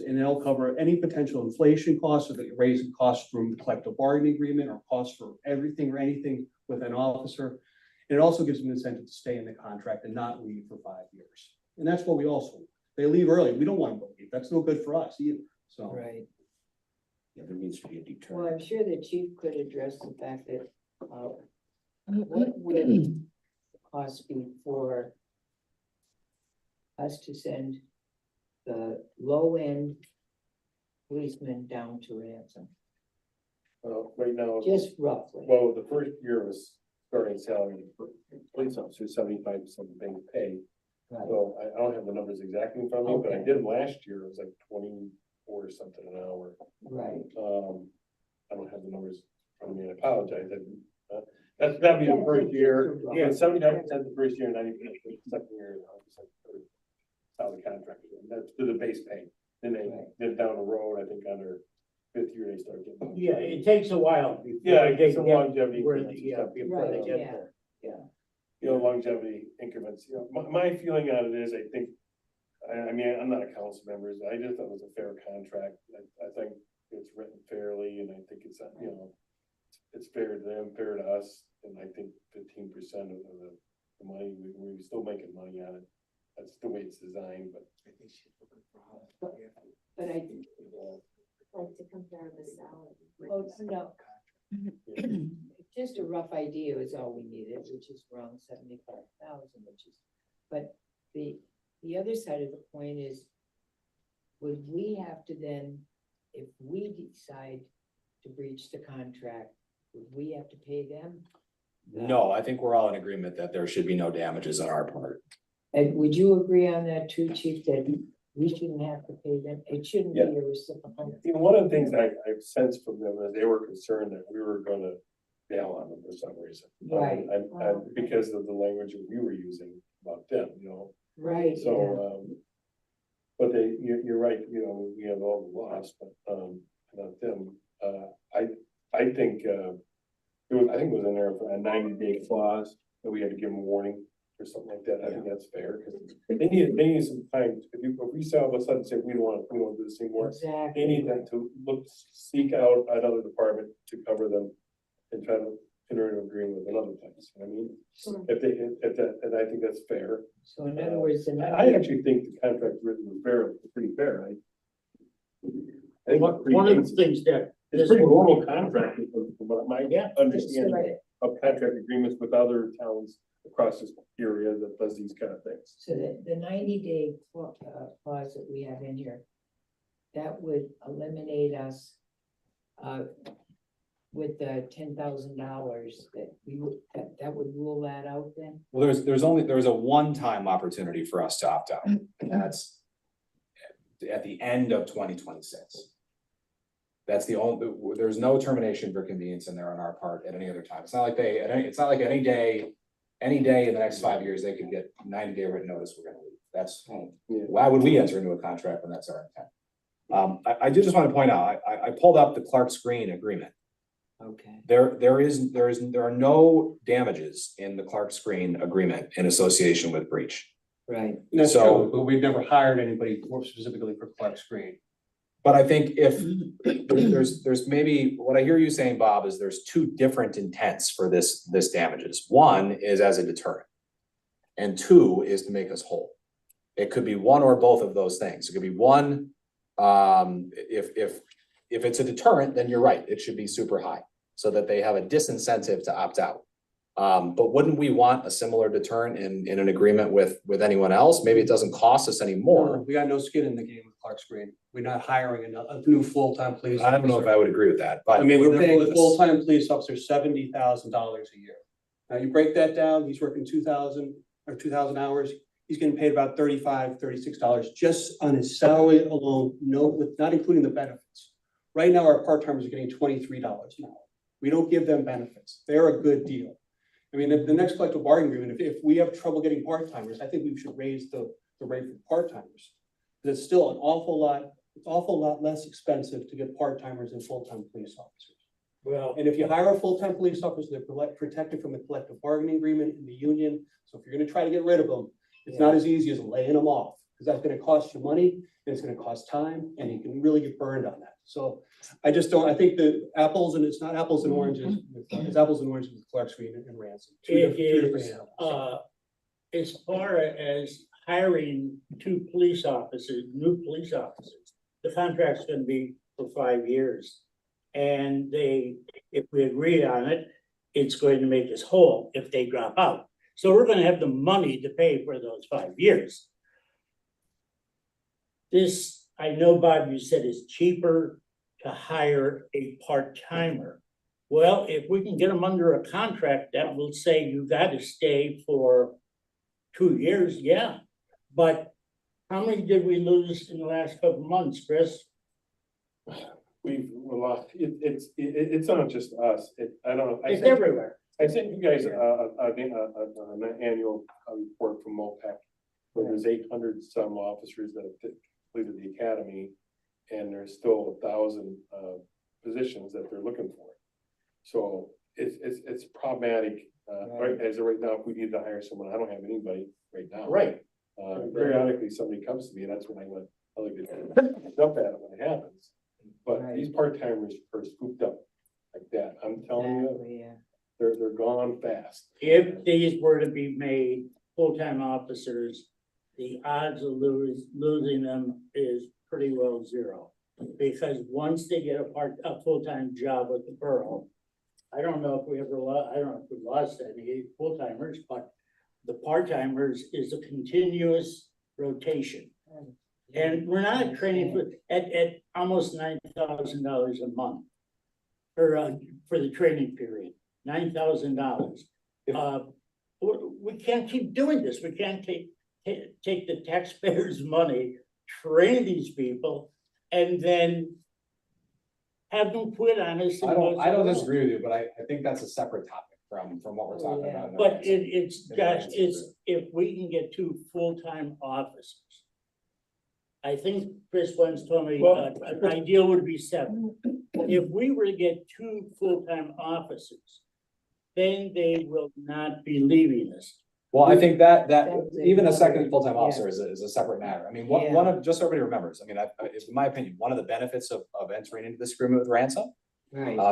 And it'll cover any potential inflation costs, or the raising costs from the collective bargaining agreement, or costs for everything or anything with an officer. And it also gives them an incentive to stay in the contract and not leave for 5 years. And that's what we also, they leave early. We don't want them to leave. That's no good for us either. So. Right. yeah, there needs to be a Well, deterrent. I'm sure the chief could address the fact that, what would the cost be for us to send the low end policeman down to Ransom, Right now, just roughly? well, the first year was starting salary for police officers, 75% being paid. Right. So I don't have the numbers exactly in front of me, but I Okay. did them last year. It was like 24 or something an hour. Right. I don't have the numbers in front of me, and I apologize. That'd be the first year. Yeah, 79% the first year, 90% the second year, 100% third. How the contract is. That's to the base pay. Then they get down the road, I think on their 5th year, they start getting. Yeah, it takes a while. before Yeah, they it gets some get longevity. where increments and yeah, stuff. before they Right, get yeah. there. You know, longevity increments, you know, my feeling on it is, I think, I mean, I'm not a council member, I just thought it was a fair contract. I think it's written fairly, and I think it's, you know, it's fair to them, fair to us, and I think 15% of the money, we're still making money on it. That's the way it's designed, but. But I think. Like to compare the salary. Oh, no. Just a rough idea is all we needed, which is around 75,000, which is, but the other side of the coin is, would we have to then, if we decide to breach the contract, would we have to pay them? No, I think we're all in agreement that there should be no damages on our part. And would you agree on that too, chief, that we shouldn't have to pay them? It shouldn't be Yeah. a reciprocal. You know, one of the things I've sensed from them is they were concerned that we were gonna bail on them for some reason. Right. Because of the language that we were using about them, you know, Right, so, yeah. but you're right, you know, we have all the loss, but, about them, I think, I think it was in there for a 90-day clause that we had to give them warning or something like that. I think that's fair, because they need some time. If we say all of a sudden say we don't want to do this anymore, Exactly. they need them to seek out another department to cover them and try to enter an agreement with another place. I mean, Sure. if that, and I think that's fair. So in other words, I actually think the contract written was pretty fair. I think it's pretty One of the basic. things that. It's pretty normal contract, from my understanding Right. of contract agreements with other towns across this area that does these kind of things. So the 90-day clause that we have in here, that would eliminate us with the $10,000 that we would, that would rule that out then? Well, there's a one-time opportunity for us to opt out, and that's at the end of 2026. That's the only, there's no termination for convenience in there on our part at any other time. It's not like it's not like any day in the next 5 years, they could get 90-day written notice, we're gonna leave. That's, why would we enter into a contract when that's our intent? I do just want to point out, I pulled up the Clark's Green agreement. Okay. There are no damages in the Clark's Green agreement in association with breach. Right. That's So- true, but we've never hired anybody more specifically for Clark's Green. But I think if there's maybe, what I hear you saying, Bob, is there's two different intents for this damages. One is as a deterrent. And two is to make us whole. It could be one or both of those things. It could be one, if it's a deterrent, then you're right, it should be super high. So that they have a disincentive to opt out. But wouldn't we want a similar deterrent in an agreement with anyone else? Maybe it doesn't cost us any more. We got no skin in the game with Clark's Green. We're not hiring a new full-time police. I don't know if I would agree with that, but. I mean, we're paying nevertheless- a full-time police officer $70,000 a year. Now, you break that down, he's working 2,000 hours, he's getting paid about $35, $36 just on his salary alone, not including the benefits. Right now, our part-timers are getting $23 an hour. We don't give them benefits. They're a good deal. I mean, the next collective bargaining agreement, if we have trouble getting part-timers, I think we should raise the rate for part-timers. But it's still an awful lot less expensive to get part-timers than full-time police officers. Well, And if you hire a full-time police officer, they're protected from the collective bargaining agreement in the union. So if you're gonna try to get rid of them, it's not as easy as laying them off, because that's gonna cost you money, and it's gonna cost time, and you can really get burned on that. So I just don't, I think the apples, and it's not apples and oranges, it's apples and oranges with Clark's Green and Ransom. Two it different is, animals. as far as hiring new police officers, the contract's gonna be for 5 years. And if we agree on it, it's going to make us whole if they drop out. So we're gonna have the money to pay for those 5 years. This, I know, Bob, you said is cheaper to hire a part-timer. Well, if we can get them under a contract that will say you gotta stay for 2 years, yeah. But how many did we lose in the last couple of months, Chris? We've lost, it's not just us, I don't know. It's everywhere. I sent you guys an annual report from MOPEC, where there's 800 some officers that have completed the academy, and there's still 1,000 positions that they're looking for. So it's problematic, right, as of right now, if we need to hire someone, I don't have anybody right now. Right. Periodically, somebody comes to me, and that's when I like to jump at it when it happens. But these part-timers are scooped up like that, I'm telling you, they're gone fast. If these were to be made full-time officers, the odds of losing them is pretty well zero. Because once they get a full-time job with the borough, I don't know if we lost any full-timers, but the part-timers is a continuous rotation. And we're not training at almost $9,000 a month for the training period, $9,000. We can't keep doing this. We can't take the taxpayers' money, train these people, and then have them quit on us. I don't disagree with you, but I think that's a separate topic from what we're talking about. But it's if we can get 2 full-time officers. I think Chris once told me, an ideal would be 7. If we were to get 2 full-time officers, then they will not be leaving us. Well, I think that even a second full-time officer is a separate matter. I mean, one of, just so everybody remembers, I mean, in my opinion, one of the benefits of entering into this agreement with Ransom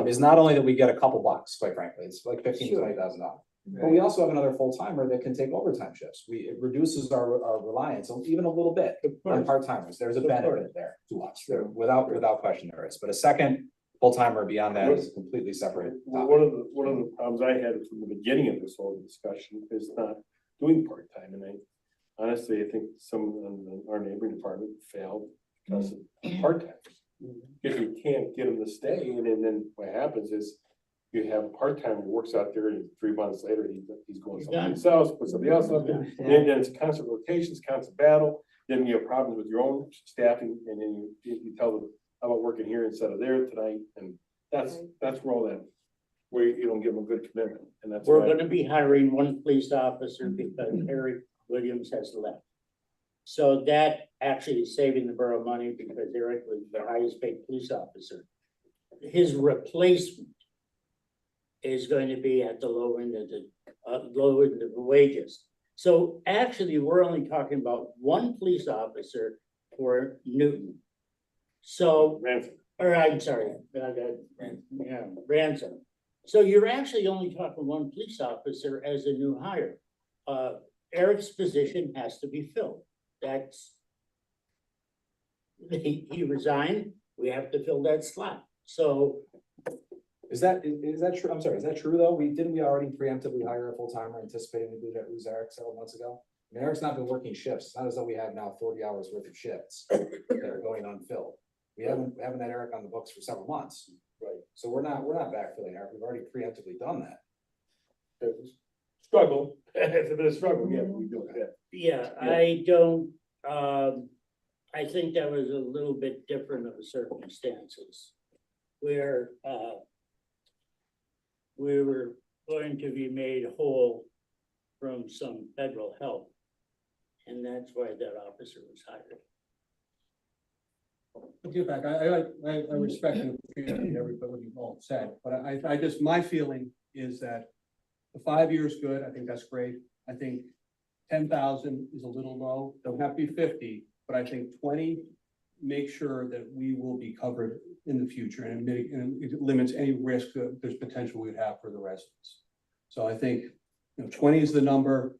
is not only that we get a couple bucks, quite frankly, it's like $15,000 to $20,000. But we also have another full-timer that can take overtime shifts. It reduces our reliance even a little bit on part-timers. There's a benefit there to us, without question there is. But a second full-timer beyond that is a completely separate topic. One of the problems I had from the beginning of this whole discussion is not doing part-time, and honestly, I think some of our neighboring department failed because of part-timers. If you can't get them to stay, and then what happens is you have a part-timer who works out there, and 3 months later, he's going someplace else, put somebody else up there, and then it's constant rotations, constant battle, then you have problems with your own staffing, and then you tell how about working here instead of there tonight? And that's where all that, where you don't give them a good commitment, and that's. We're why- gonna be hiring one police officer because Eric Williams has left. So that actually is saving the borough money because Eric was the highest paid police officer. His replacement is going to be at the low end of the wages. So actually, we're only talking about one police officer for Newton. So Ransom. or I'm sorry, Ransom. So you're actually only talking one police officer as a new hire. Eric's position has to be filled. That's. He resigned, we have to fill that slot, so Is that true? I'm sorry, is that true though? Didn't we already preemptively hire a full-timer anticipating to do that, lose Eric several months ago? I mean, Eric's not been working shifts. It's not as though we have now 40 hours worth of shifts that are going unfilled. We haven't had Eric on the books for several months. Right. So we're not backfilling Eric. We've already preemptively done that. Struggle, if it's a struggle, yeah, we do it, yeah, I don't, I think that was a little bit different of the circumstances. Where, we were going to be made whole from some federal help. And that's why that officer was hired. I'll get back, I respect and appreciate everybody what you've all said, but I just, my feeling is that the 5 years good, I think that's great. I think 10,000 is a little low, don't have to be 50, but I think 20, make sure that we will be covered in the future and it limits any risk that there's potential we'd have for the residents. So I think, 20 is the number.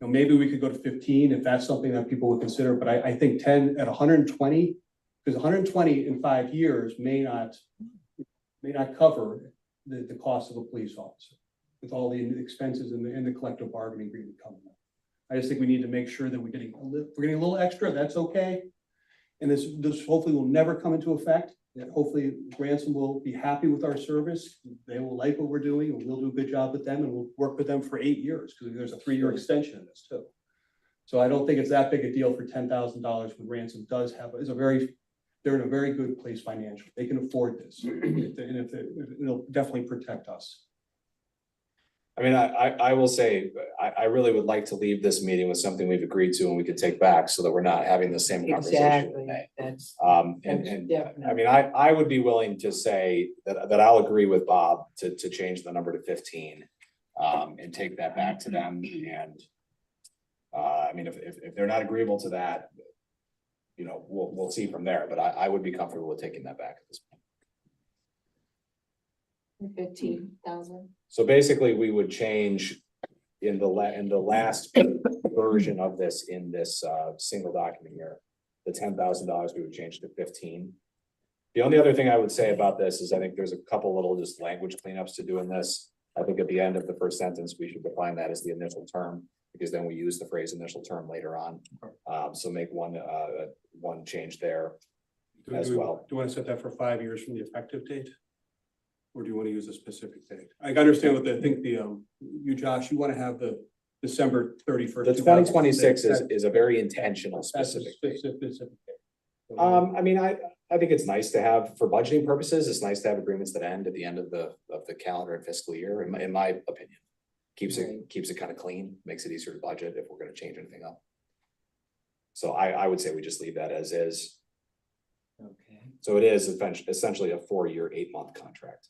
Maybe we could go to 15 if that's something that people would consider, but I think 10 at 120, because 120 in 5 years may not cover the cost of a police officer with all the expenses and the collective bargaining agreement coming up. I just think we need to make sure that we're getting a little extra, that's okay. And this hopefully will never come into effect. And hopefully Ransom will be happy with our service. They will like what we're doing and we'll do a good job with them and we'll work with them for 8 years because there's a 3-year extension in this too. So I don't think it's that big a deal for $10,000 when Ransom they're in a very good place financially. They can afford this. And it'll definitely protect us. I mean, I will say, I really would like to leave this meeting with something we've agreed to and we could take back so that we're not having the same conversation in May. That's. And I mean, I would be willing to say that I'll agree with Bob to change the number to 15. And take that back to them and. I mean, if they're not agreeable to that, we'll see from there, but I would be comfortable with taking that back at this point. 15,000. So basically, we would change in the last version of this, in this single document here, the $10,000, we would change to 15. The only other thing I would say about this is I think there's a couple little just language cleanups to do in this. I think at the end of the first sentence, we should define that as the initial term, because then we use the phrase initial term later on. So make one change there as well. Do you want to set that for 5 years from the effective date? Or do you want to use a specific date? I think you, Josh, you want to have the December 31st. The 2026 is a very intentional specific date. I mean, I think it's nice to have, for budgeting purposes, it's nice to have agreements that end at the end of the calendar and fiscal year, in my opinion. Keeps it kind of clean, makes it easier to budget if we're gonna change anything up. So I would say we just leave that as is. Okay. So it is essentially a 4-year, 8-month contract.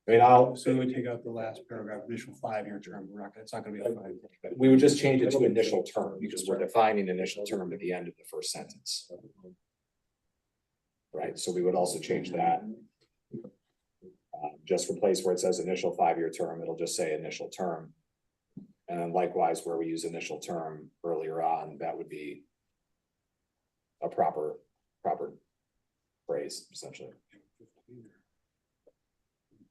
I mean, So we take out the last paragraph, initial 5-year term, it's not gonna be a 5 year. we would just change it to initial term because we're defining initial term at the end of the first sentence. Right, so we would also change that. Just replace where it says initial 5-year term, it'll just say initial term. And then likewise, where we use initial term earlier on, that would be a proper phrase, essentially.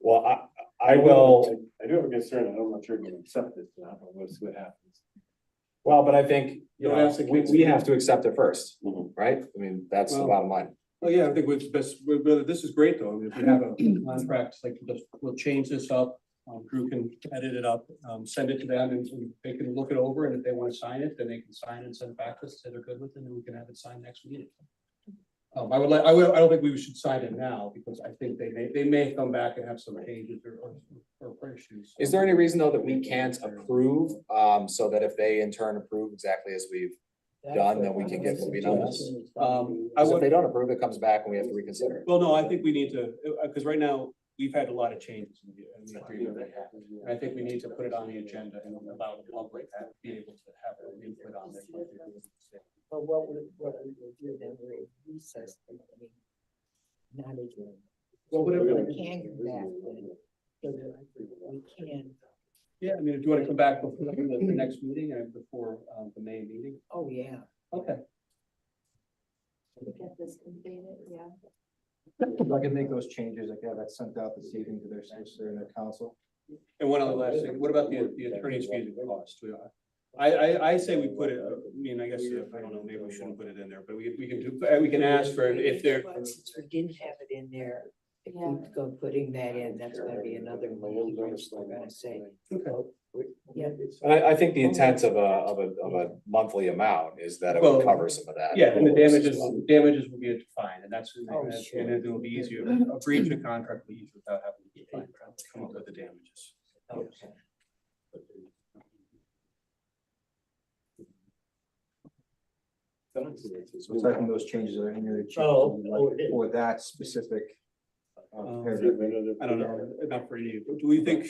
Well, I will. I do have a concern, I'm not sure I'm gonna accept this, now, but we'll see what happens. Well, but I think, Don't ask the kids. we have to accept it first, Mhm. right? I mean, that's the Well- bottom line. Oh, yeah, I think what's best, this is great though. I mean, if we have a contract, like we'll change this up. Drew can edit it up, send it to them and they can look it over, and if they want to sign it, then they can sign and send it back to us, say they're good with it, and then we can have it signed next meeting. I don't think we should sign it now, because I think they may come back and have some changes or issues. Is there any reason though that we can't approve, so that if they in turn approve exactly as we've done, then we can get moving on this? I Because if would, they don't approve, it comes back and we have to reconsider it. well, no, I think we need to, because right now, we've had a lot of changes in the agreement they have. And I think we need to put it on the agenda and allow the public to be able to have an input on this. But what we do then, we recess. Not again. Well, whatever. We can go back then. So that we can, Yeah, I mean, if you want to come back before the next meeting and before the May meeting, oh, yeah. okay. Get this completed, yeah. If I can make those changes, I can have that sent out this evening to their solicitor and their counsel. And one other last thing, what about the attorney's fees and costs? I say we put it, I mean, I guess, I don't know, maybe we shouldn't put it in there, but we can ask for if they're. But since we didn't have it in there, if we go putting that in, that's gonna be another one we're gonna say. Okay. Yeah. And I think the intent of a monthly amount is that it would Well, cover some of that. Yeah, and the damages will be defined, and that's, Oh, and sure. it will be easier, a breach of contract will be easier without having to come up with the damages. Okay. So I think those changes are in there. For that specific. Paragraph. I don't know, enough for you. Do we think,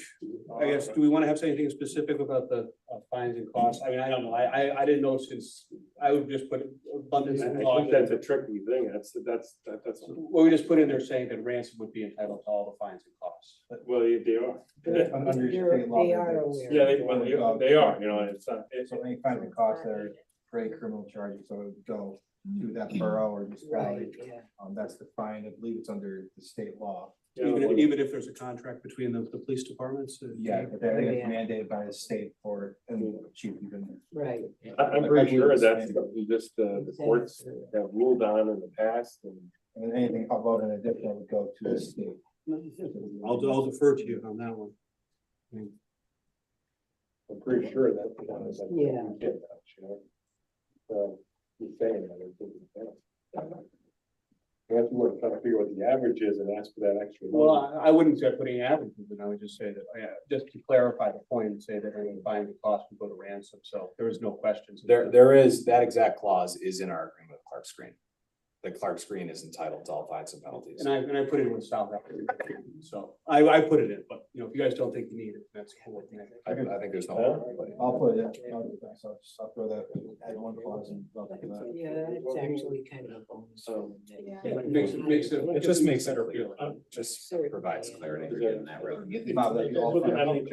I guess, do we want to have anything specific about the fines and costs? I mean, I don't know. I didn't know, since I would just put abundance I of think caution. that's a tricky thing, that's, Well, we just put in there saying that ransom would be entitled to all the fines and costs. well, they are. Under state law, They are it's- aware. Yeah, they are, you know, and it's not, So any fines and costs that are great criminal charges, so it would go to that borough or municipality. Right, yeah. That's defined, I believe it's under the state law. Even if there's a contract between the police departments? Yeah, but that is Yeah. mandated by the state for, and chief even. Right. I'm pretty sure that's something just the courts have ruled on in the past and. And anything above an additional would go to the state. I'll defer to you on that one. I'm pretty sure that. Yeah. So, he's saying that. I think it's that. That's what I'm trying to figure what the average is and ask for that extra. money. Well, I wouldn't say putting averages, but I would just say that, just to clarify the point and say that any fines and costs would go to ransom, so there is no questions. There is, that exact clause is in our agreement with Clark Screen. The Clark Screen is entitled to all fines and penalties. And I put it in with South Africa, so I put it in, but you know, if you guys don't think you need it, that's cool. I think there's no. I'll put it in. I'll throw that, add one clause and. Yeah, it's actually kind of a bonus. It makes it. It just makes it better clear. feeling. Just provides clarity in that road. Bob, that'd be all fine. I think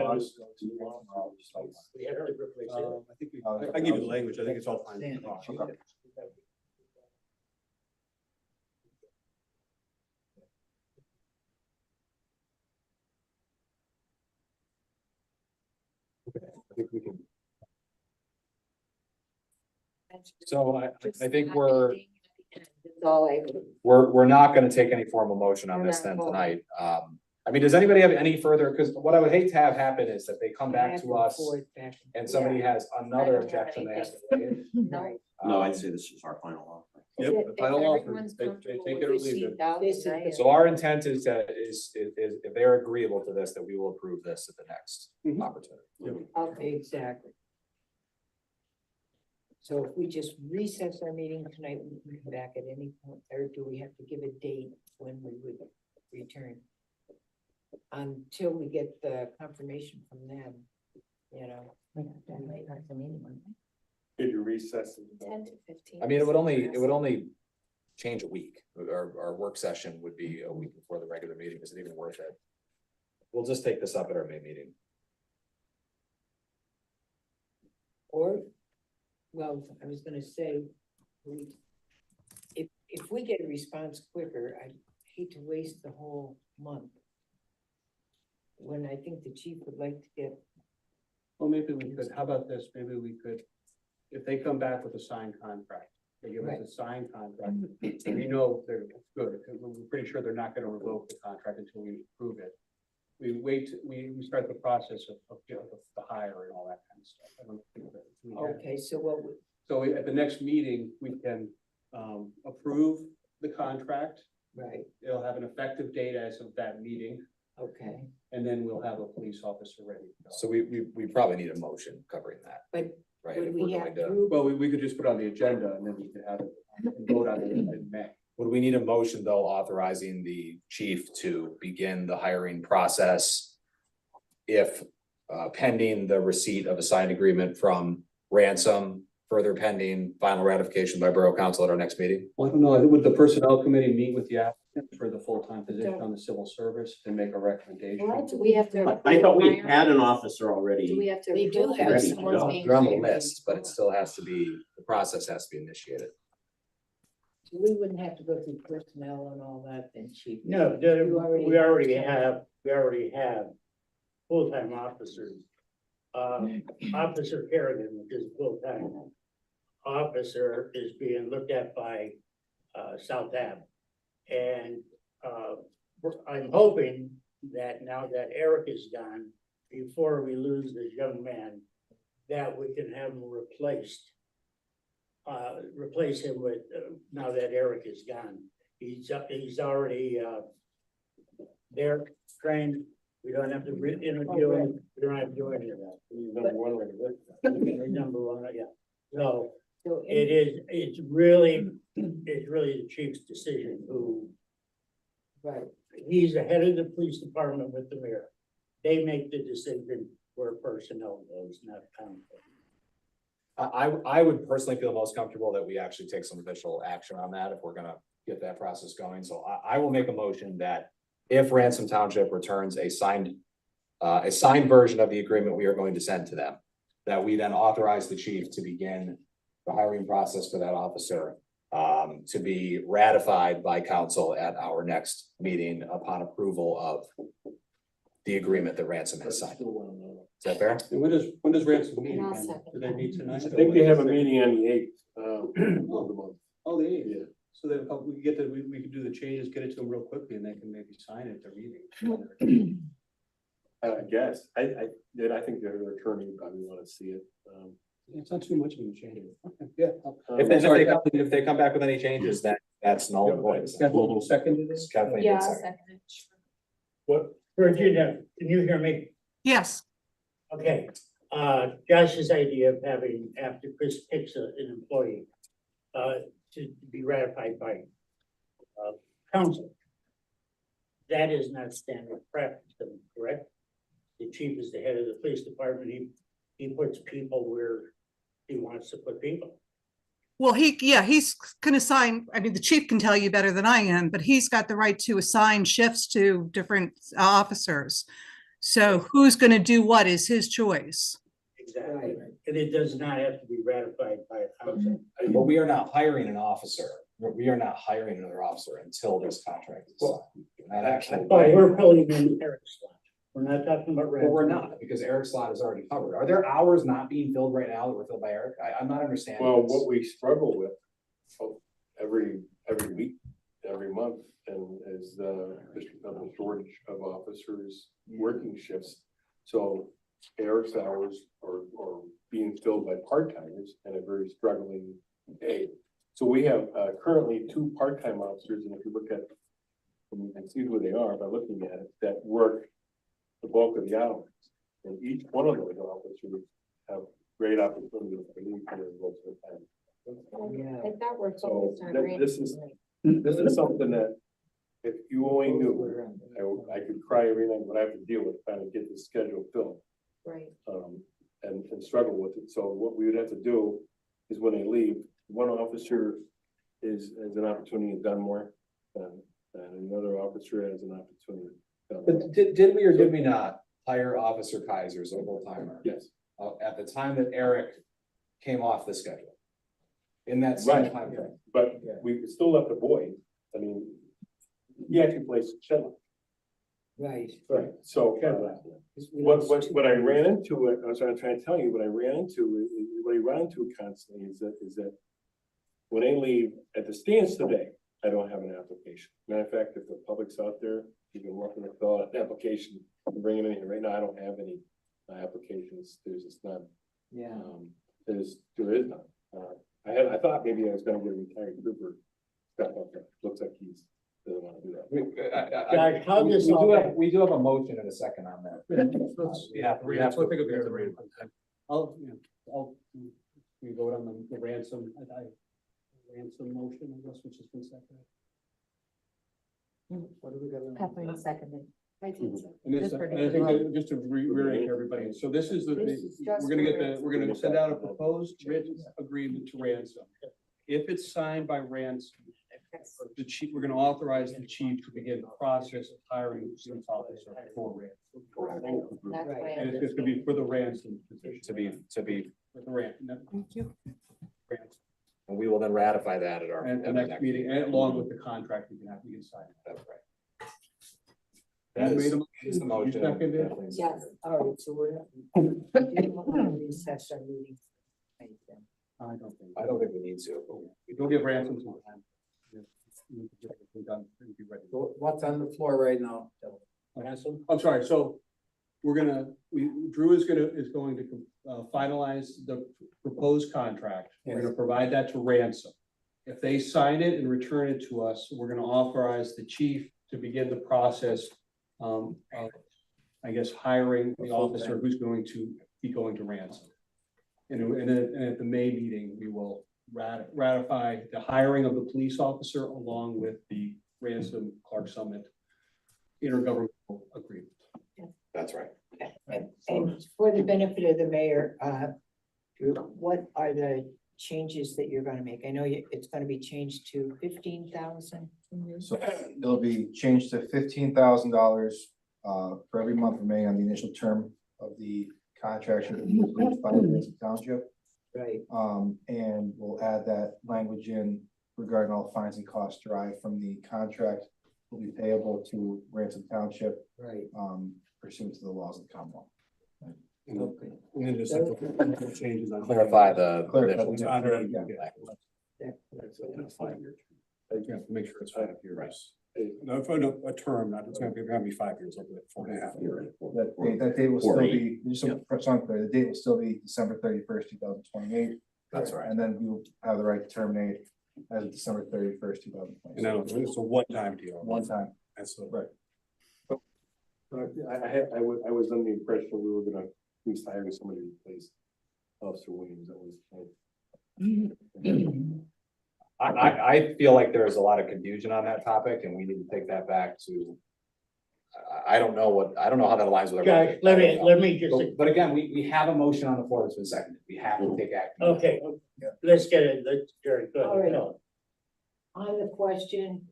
I give you the language, I think it's all fine. I think we can. So I think we're not gonna take any formal motion on We're this not then voting. tonight. I mean, does anybody have any further, because what I would hate to have happen is that they come back to us and somebody has another objection they have to raise. No. No, I'd say this is our final offer. Yep, the If final offer, everyone's they comfortable take with it or leave it. $15, So our intent is if they're agreeable to this, that we will approve this at the next Mhm. opportunity. Okay, exactly. So if we just recess our meeting tonight, we can come back at any point, or do we have to give a date when we would return? Until we get the confirmation from them, you know. Did you recess? 10 to 15. I mean, it would only change a week. Our work session would be a week before the regular meeting. Is it even worth it? We'll just take this up at our May meeting. Or, well, I was gonna say, if we get a response quicker, I hate to waste the whole month. When I think the chief would like to get, Well, maybe we could, how about this, maybe we could, if they come back with a signed contract, they give us a signed contract, we know they're good, because we're pretty sure they're not gonna revoke the contract until we approve it. we start the process of you know, the hire and all that kind of stuff. I don't think that we have- Okay, so what, would- So at the next meeting, we can approve the contract. right, It'll have an effective date as of that meeting, okay, and then we'll have a police officer ready to go. So we probably need a motion covering that. But Right, would if we we're have going to, to, Well, we could just put it on the agenda and then we could have it and vote on it in May. would we need a motion though authorizing the chief to begin the hiring process? If pending the receipt of a signed agreement from Ransom, further pending final ratification by Borough Council at our next meeting? Well, I don't know, would the personnel committee meet with the applicant for the full-time position on the civil service and make a recommendation? Do we have to? I thought we had an officer Do already. we have to? They do approve have it? someone being They're on the hired. list, but it still has to be, the process has to be initiated. we wouldn't have to go through personnel and all that, then chief? No, You already- we already have full-time officers. Officer Kerrigan, which is a full-time officer, is being looked at by, South Ave. And, I'm hoping that now that Eric is gone, before we lose this young man, that we can have him replaced. Replace him with, now that Eric is gone. He's already, there, trained. We don't have to interview him. We don't have to do any of that. He's number one on the list. He's number one, yeah. So So it's really the chief's decision who, right, he's the head of the police department with the mayor. They make the decision where personnel goes, not council. I would personally feel most comfortable that we actually take some official action on that if we're gonna get that process going. So I will make a motion that if Ransom Township returns a signed version of the agreement we are going to send to them, that we then authorize the chief to begin the hiring process for that officer, to be ratified by council at our next meeting upon approval of the agreement that Ransom has signed. Is that fair? And when does Ransom meet? And I'll again? second Do they meet tonight? I think they have a meeting on the eighth, of the month. Oh, they Yeah. So they, we could get we could do the changes, get it to them real quickly, and they can maybe sign it at their meeting. I guess, I think their attorney probably want to see it. It's not too much of a change. Okay, yeah. If they come back with any changes, then that's null and void. Kathleen seconded it? Kathleen did second. What, Virginia, can you hear me? Yes, Okay, Josh's idea of having, after Chris picks an employee, to be ratified by, council. That is not standard practice, correct? The chief is the head of the police department, he puts people where he wants to put people. well, he's gonna sign, I mean, the chief can tell you better than I am, but he's got the right to assign shifts to different officers. So who's gonna do what is his choice. Exactly, and it does not have to be ratified by a council. But we are not hiring an officer. We are not hiring another officer until this contract is signed. Not actually. But we're filling in Eric's slot, we're not talking about. Well, we're not, because Eric's slot is already covered. Are there hours not being filled right now that were filled by Eric? I'm not understanding. Well, this. what we struggle with every week, every month, and is the shortage of officers working shifts. So Eric's hours are being filled by part-timers and a very struggling day. So we have currently 2 part-time officers, and if you look at, and you can see who they are by looking at it, that work the bulk of the hours. And each one of those officers have great opportunities to leave for most of the time. yeah. I thought we're So focused on. this is something that if you only knew, I could cry every night, but I have to deal with trying to get the schedule filled. Right. And struggle with it. So what we would have to do is when they leave, one officer has an opportunity in Dunmore, and another officer has an opportunity. in Dunmore. But did we or did we not hire Officer Kaiser as a full timer? Yes, At the time that Eric came off the schedule? In that same Right. time frame? but we still left a void. I mean, he actually plays Shetland. Right. Right. So what I ran into, I was trying to tell you, what I ran into, what I run into constantly is that when they leave, at the stands today, I don't have an application. Matter of fact, if the public's out there, you can work with fill out an application and bring it in here. Right now, I don't have any applications. There's just none. Yeah. There is none. I thought maybe I was gonna get a retired trooper step up there. Looks like he's doesn't wanna do that. Josh, how this all? We do have a motion and a second on that. We have to- We vote on the ransom, ransom motion, I guess, which has been seconded. What do we got? Kathleen seconded. I think so. And this, Just for and I think the- that just to reiterate to everybody, so this is This is just we're gonna get for we're gonna send out a proposed written agreement to ransom. If it's signed by ransom, the chief, we're gonna authorize the chief to begin the process of hiring a police officer for ransom. That's why And it's just gonna be for the ransom position, To be, for the ransom. and we will then ratify that at our. And the next meeting, and along with the contract, we can sign. That's right. You That made a is the motion. You seconded? Kathleen's Yes. seconded. All right, so we're recess our meeting. I don't think. I don't think we need to. We'll give ransom some time. We're done. We'll be ready. What's on the floor right now? I'm sorry, so we're gonna, Drew is going to finalize the proposed contract. We're gonna provide that to ransom. If they sign it and return it to us, we're gonna authorize the chief to begin the process of, I guess, hiring the officer who's going to be going to ransom. And at the May meeting, we will ratify the hiring of the police officer along with the ransom Clark Summit intergovernmental agreement. That's right. And for the benefit of the mayor, what are the changes that you're gonna make? I know it's gonna be changed to 15,000. So it'll be changed to $15,000 for every month of May on the initial term of the contract with the township. Right. And we'll add that language in regarding all fines and costs derived from the contract will be payable to Ransom Township Right. Pursuant to the laws of the Commonwealth. Okay. And then just like the changes on. Clarify the. Clarify. It's under- That's fine. You have to make sure it's 5 years. Right. No, for a term, not, it's gonna be 5 years, like 4.5 years. That date will still be, just so it's unclear, the date will still be December 31st, 2028. That's right. And then we will have the right to terminate as of December 31st, 2026. And then it's a one-time deal. One time. That's the- Right. I was under the impression we were gonna, at least hire somebody to replace Officer Williams. That was. I feel like there's a lot of confusion on that topic and we need to take that back to. I don't know how that aligns with. our Josh, budget. let me just, But again, we have a motion on the floor that's been seconded. We have to take action. okay, let's get it, let's, Jerry, go All right. ahead. On the question.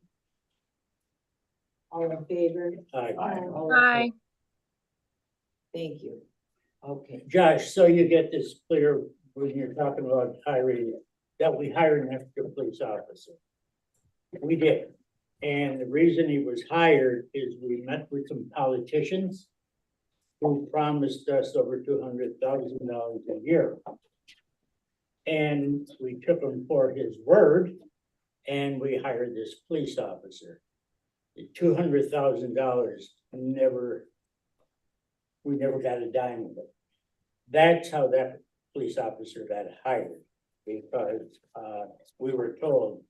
All in favor? Aye. All Hi. opposed? Thank you. Okay. Josh, so you get this clear when you're talking about hiring, that we hired an extra police officer. We did. And the reason he was hired is we met with some politicians who promised us over $200,000 a year. And we took him for his word and we hired this police officer. The $200,000 we never got a dime of it. That's how that police officer got hired, because we were told,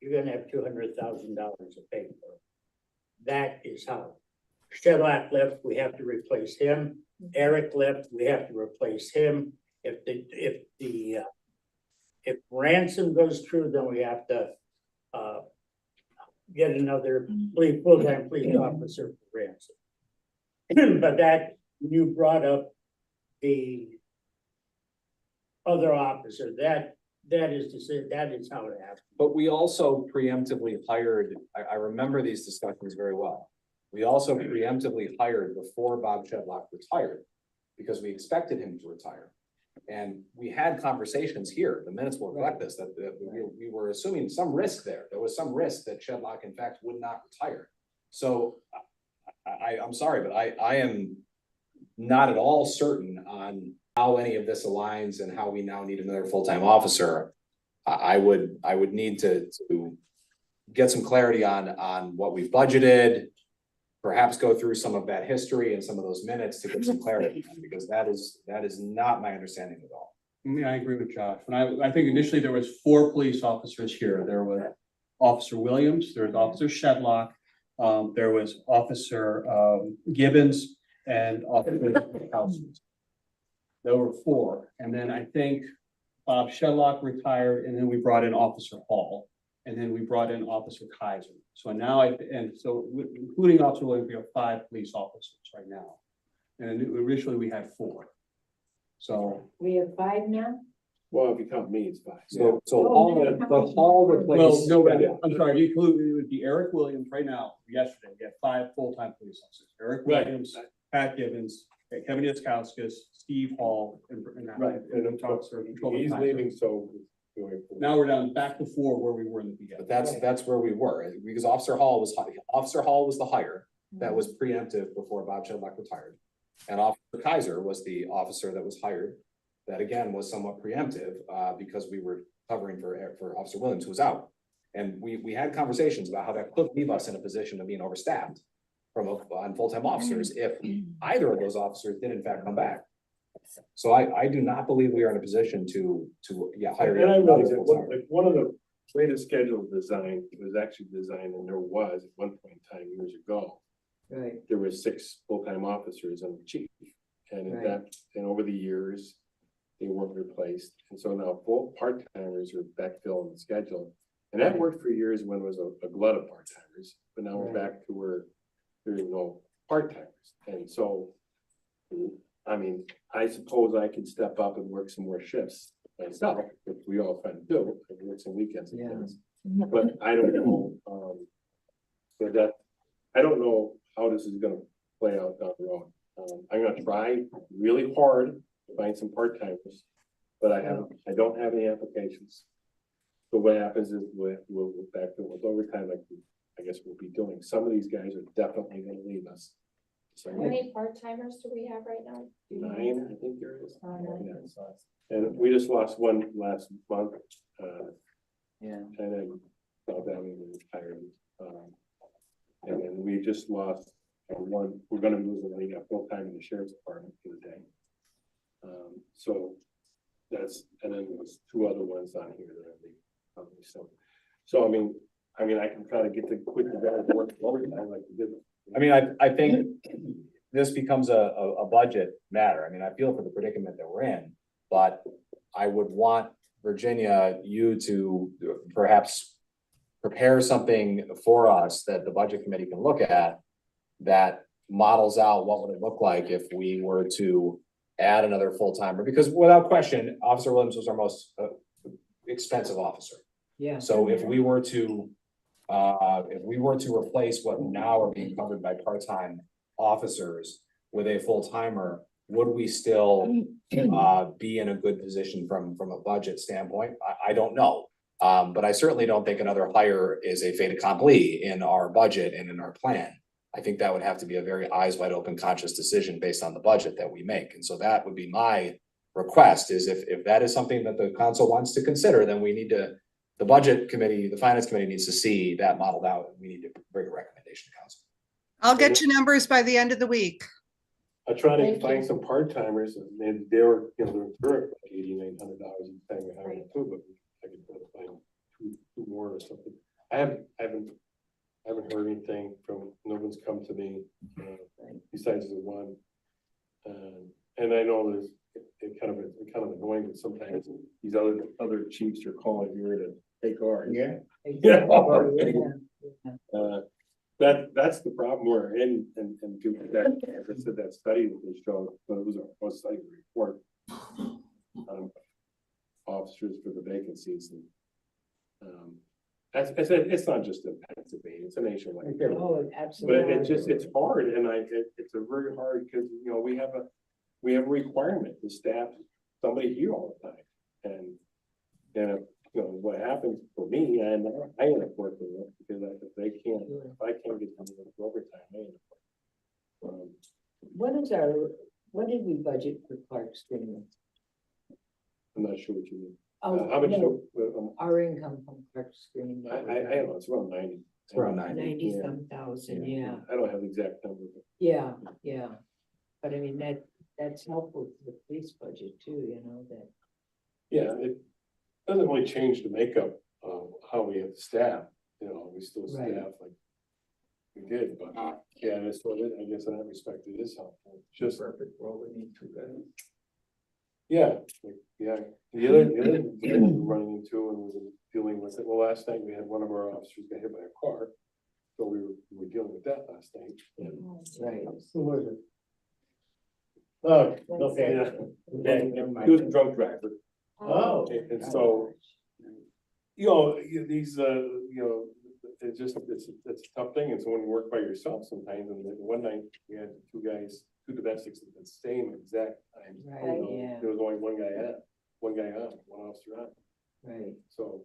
you're gonna have $200,000 to pay for. That is how. Shedlock left, we have to replace him. Eric left, we have to replace him. If ransom goes through, then we have to get another full-time police officer for ransom. But that, you brought up the other officer, that is to say, that is how it happened. But we also preemptively hired, I remember these discussions very well. We also preemptively hired before Bob Shedlock retired, because we expected him to retire. And we had conversations here, the minutes will reflect this, that we were assuming some risk there. There was some risk that Shedlock in fact would not retire. So I'm sorry, but I am not at all certain on how any of this aligns and how we now need another full-time officer. I would need to get some clarity on what we've budgeted. Perhaps go through some of that history and some of those minutes to get some clarity, because that is not my understanding at all. Yeah, I agree with Josh. When I think initially there was 4 police officers here. There was Officer Williams, there was Officer Shedlock, there was Officer Gibbons, and Officer House. There were 4, and then I think Bob Shedlock retired, and then we brought in Officer Hall, and then we brought in Officer Kaiser. So now including Officer Williams, we have 5 police officers right now. And originally we had 4. So, We have 5 now? Well, if you count me, it's 5. So the hall well, replaced. no, I'm sorry, you include, it would be Eric Williams right now. Yesterday, we had 5 full-time police officers. Eric Right. Williams, Pat Gibbons, Kevin Yaskowskis, Steve Hall, and Right, and I'm Officer Control He's Kaiser. leaving, so. going forward. Now we're down back to 4 where we were in the beginning. But that's where we were, because Officer Hall was the hire that was preemptive before Bob Shedlock retired. And Officer Kaiser was the officer that was hired, that again was somewhat preemptive, because we were covering for Officer Williams, who was out. And we had conversations about how that could leave us in a position of being overstaffed on full-time officers if either of those officers did in fact come back. So I do not believe we are in a position to hire. And I realize that full-time. one of the way the schedule design was actually designed, and there was at one point in time years ago, Right. there were 6 full-time officers and the chief. And Right. and over the years, they weren't replaced. And so now full part-timers are backfilling the schedule. And that worked for years when there was a glut of part-timers, but now we're back to where there's no part-timers. And so, I mean, I suppose I could step up and work some more shifts myself, which we all try to do, and work some weekends and things. But I don't know, so that, I don't know how this is gonna play out down the road. I'm gonna try really hard to find some part-timers, but I don't have any applications. So what happens is we'll backfill with overtime, like I guess we'll be doing. Some of these guys are definitely gonna leave us. So How many part-timers do we have right now? 9, I think there is. Oh, 9. Yeah, so- And we just lost one last month, Yeah. and then South Avenue was retired. And then we just lost one, we're gonna lose one, we got full-time in the sheriff's department for the day. So that's, and then there's 2 other ones on here that are the, so I mean, I can try to get the quick to work overtime like we did. I mean, I think this becomes a budget matter. I mean, I feel for the predicament that we're in, but I would want Virginia, you to perhaps prepare something for us that the budget committee can look at that models out what would it look like if we were to add another full-timer, because without question, Officer Williams was our most expensive officer. Yeah. So if we were to replace what now are being covered by part-time officers with a full-timer, would we still be in a good position from a budget standpoint? I don't know. But I certainly don't think another hire is a fait accompli in our budget and in our plan. I think that would have to be a very eyes wide open, conscious decision based on the budget that we make. And so that would be my request, is if that is something that the council wants to consider, then we need to, the budget committee, the finance committee needs to see that modeled out, and we need to bring a recommendation to council. I'll get you numbers by the end of the week. I tried to Thank find you. some part-timers and they were, they're like $8,900 each time we hired them too, but I could probably find two more or something. I haven't heard anything from, no one's come to me, besides the one. And I know there's, it's kind of annoying, but sometimes these other chiefs are calling here to take ours. Yeah. Yeah. That's the problem we're in, and do that, as I said, that study that they showed, but it was a study report. Officers for the vacancies, and as I said, it's not just in Pennsylvania, it's a nationwide. Oh, But absolutely. it's hard, and it's a very hard, because, we have a requirement to staff somebody here all the time. And what happens for me, and I end up working with, because if I can't get them to overtime, I end up working. What did we budget for Clark's streaming? I'm not sure what you mean. Oh, How much? no, our income from Clark's screen. I don't know, it's around 90. It's around 90. 90-some thousand, yeah, I don't have the exact number, but yeah, yeah. But I mean, that's helpful to the police budget too, you know, that. yeah, it doesn't really change the makeup of how we have staff, you know, we still Right. staff like we did, but yeah, that's what it, I guess in that respect, it is helpful, just. Perfect world, we need two guys. Yeah, yeah, the other thing we're running into and we've been dealing with it, well, last night we had one of our officers get hit by a car. So we were dealing with that last night. Right. Who was it? Oh, okay. Yeah. He was a drunk driver. Oh. And so, you know, these, you know, it's just, it's a tough thing, and so when you work by yourself sometimes, and then one night, we had two domestics at the same exact time. You Right, know, yeah. There was only one guy on, one officer on, Right. so.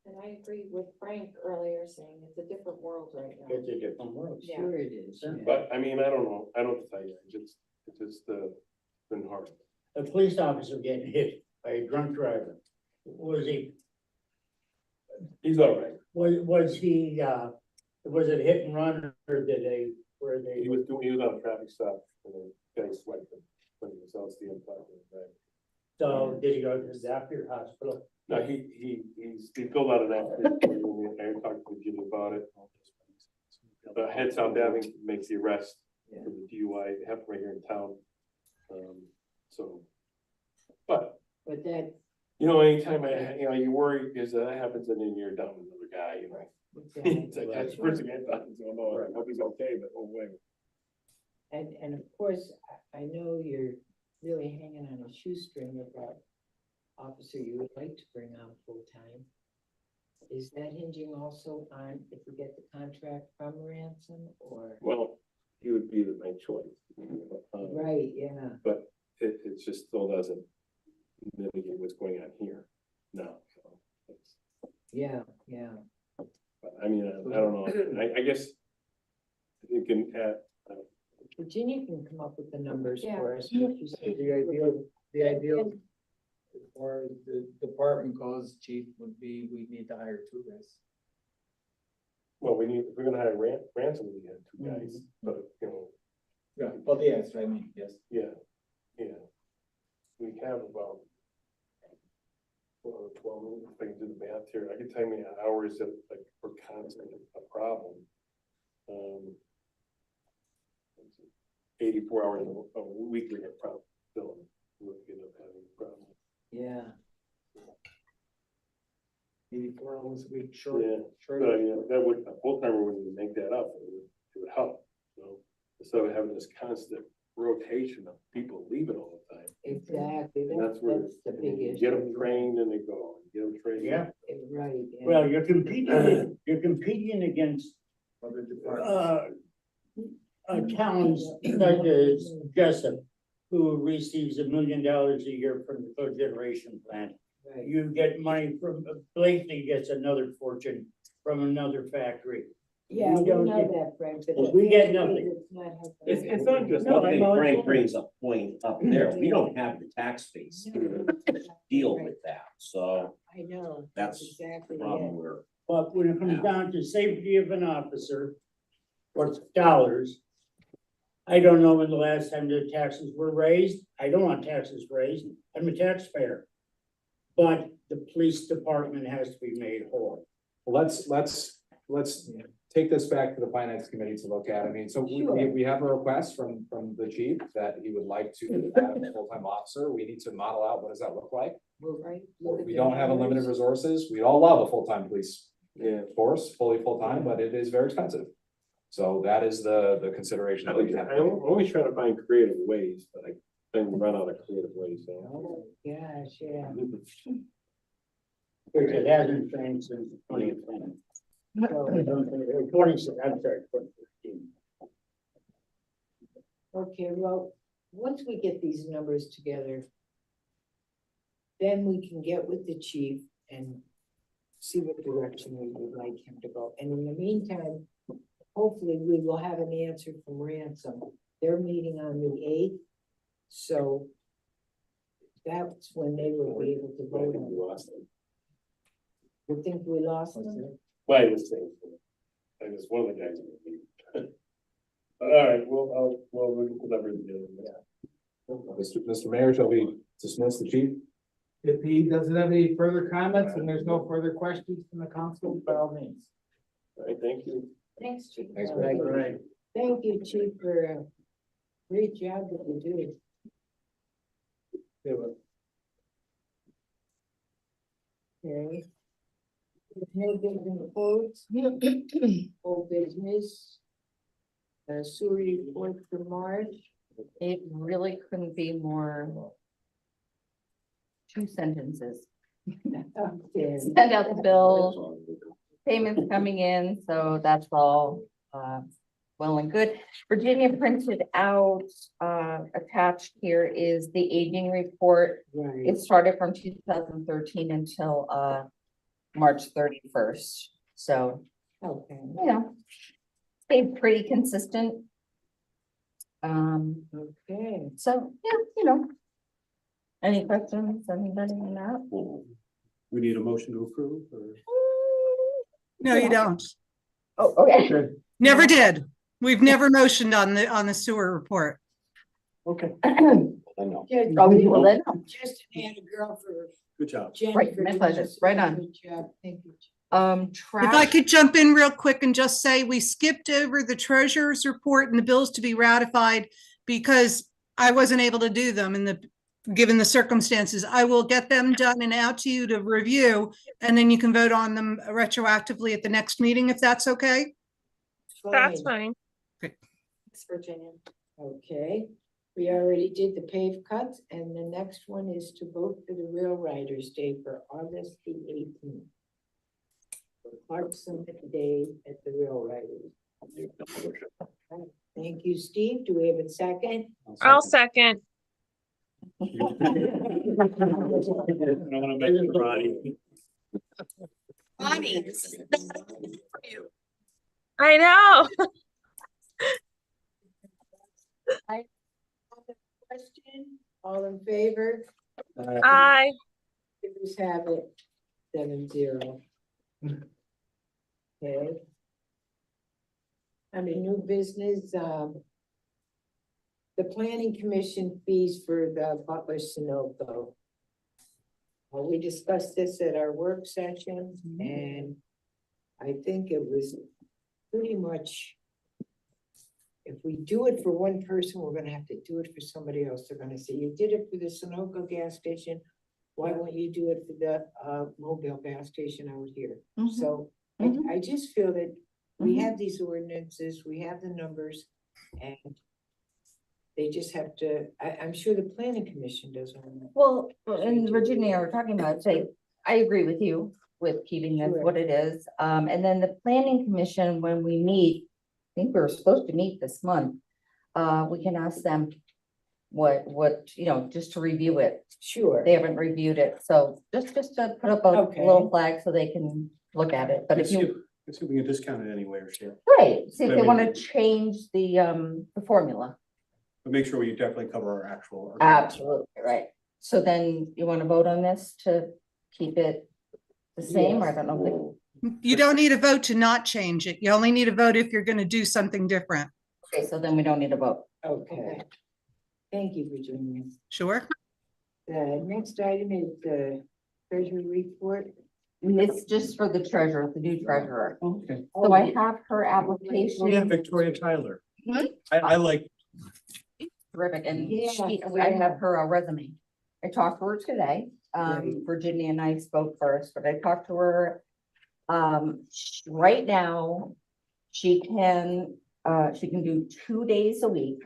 And I agree with Frank earlier saying it's a different world right now. It's a different world. Yeah. Sure it is. yeah. But I mean, I don't know, I don't tell you, it's just been hard. A police officer getting hit by a drunk driver. Was he, He's all right, was he, was it hit and run or did they, were they? he was on a traffic stop, and the guy swiped him when he was out stealing property, right? So did he go to the doctor, hospital? No, he filled out an application, I talked to Jimmy about it. Head South Avenue makes the arrest for the DUI, it happened right here in town. So, but, But that, you know, anytime you worry, is that happens, and then you're down with another guy, you know. It's like, that's the first thing I thought, so, no, I hope he's okay, but oh, wait. and of course, I know you're really hanging on a shoestring with that officer you would like to bring on full-time. Is that hinging also on if we get the contract from Ransom or? Well, he would be my choice. Right, yeah. But it just still doesn't mitigate what's going on here now, so. Yeah, yeah. But, I mean, I don't know, I guess you can add, Virginia can come up with the numbers Yeah. for us. The ideal for the department calls chief would be, we need to hire two guys. well, if we're gonna hire Ransom, we had two guys, but, you know, Yeah, well, yes, I mean, yes. yeah. We have about 12, if I can do the math here, I can tell you how many hours that, like, we're constantly a problem. 84 hours a week, we have problem, still, we're end up having a problem. Yeah. 84 hours a week, short. Yeah, short. but I mean, that would, a full timer wouldn't even make that up, it would help, you know, instead of having this constant rotation of people leaving all the time. Exactly. And that's where, That's the big you issue. get them trained and they go, get them trained. Yeah. Right. yeah. Well, you're competing against, Other departments. towns such as Jessup, who receives $1 million a year from the cogeneration plant. Right. You get money from, Blakely gets another fortune from another factory. Yeah, we don't know get- that, Frank. but We get it's nothing. not helping. It's not just, No, I think I know. Frank brings a point up there. We don't have the tax base to deal with that. So I know. that's Exactly, the yeah. problem we're. But when it comes down to safety of an officer or dollars, I don't know when the last time the taxes were raised. I don't want taxes raised. I'm a taxpayer. But the police department has to be made whole. Let's take this back to the finance committee to look at. I mean, so we have a request from the chief that he would like to have a full-time officer. We need to model out what does that look like. Well, right. look at We the don't have numbers. unlimited resources. We all love a full-time police Yeah. force, fully full-time, but it is very expensive. So that is the consideration that we have. I'm always trying to find creative ways, but I then run out of creative ways, so. Oh, gosh, yeah. Which it hasn't changed since 2010. So, 26, I'm sorry, 2015. okay, well, once we get these numbers together, then we can get with the chief and see what direction we would like him to go. And in the meantime, hopefully we will have an answer from Ransom. They're meeting on the 8th, so that's when they will be able to vote on it. You think we lost them? By mistake. I guess one of the guys. All right, we'll leverage the other. Mr. Mayor, shall we dismiss the chief? If he doesn't have any further comments and there's no further questions from the council, by all means. All right, thank you. Thanks, Chief. Thanks, All right. Right. Thank you, Chief, for a great job that you do. Okay. No business quotes. Old business. Sewer report for March. It really couldn't be more. 2 sentences. Send out the bills, payments coming in, so that's all, well and good. Virginia printed out, attached here is the aging report. Right. It started from 2013 until, March 31st. So, Okay. you know, stayed pretty consistent. Okay. So, yeah, you know. Any questions, anybody on that? We need a motion to approve or? No, you don't. Oh, okay. Never did. We've never motioned on the sewer report. Okay, Good. Well, then, Just an a girl for good job. Jennifer. Right, my pleasure. Right on. Good job. Thank you. If I trash, could jump in real quick and just say, we skipped over the treasurer's report and the bills to be ratified because I wasn't able to do them given the circumstances. I will get them done and out to you to review, and then you can vote on them retroactively at the next meeting, if that's okay. That's fine. Thanks, Virginia. Okay, we already did the pave cuts, and the next one is to vote for the Rail Riders Day for August the 18th. Clark Summit Day at the Rail Riders. Thank you, Steve. Do we have a second? I'll second. I want to make it Ronnie. Bonnie, this is not for you. I know. Question, all in favor? I Just have it 7-0. Okay. Under new business, the planning commission fees for the Butler Sunoco. We discussed this at our work session, and I think it was pretty much, if we do it for one person, we're gonna have to do it for somebody else. They're gonna say, you did it for the Sunoco gas station, why won't you do it for the Mobile gas station out here? Mhm. So I just feel that we have these ordinances, we have the numbers, and they just have to, I'm sure the planning commission doesn't. well, in Virginia, we're talking about, say, I agree with you with keeping this what it is. And then the planning commission, when we meet, I think we were supposed to meet this month. We can ask them what, you know, just to review it. Sure. They haven't reviewed it, so just to put up a Okay. little flag so they can look at it. But if you, Let's see if we can discount it anyway or share, right, see if I they mean- want to change the formula. but make sure we definitely cover our actual. Absolutely, right. So then you want to vote on this to keep it the same, or I don't know. You don't need a vote to not change it. You only need a vote if you're going to do something different. Okay, so then we don't need a vote. Okay. Thank you, Virginia. Sure. The next item is the treasury report. And it's just for the treasurer, the new treasurer. Okay. So I have her application. Yeah, Victoria Tyler. Hmm? I like, Terrific, and Yeah, I have her resume. I talked to her today. Right. Virginia and I spoke first, but I talked to her. Right now, she can do 2 days a week,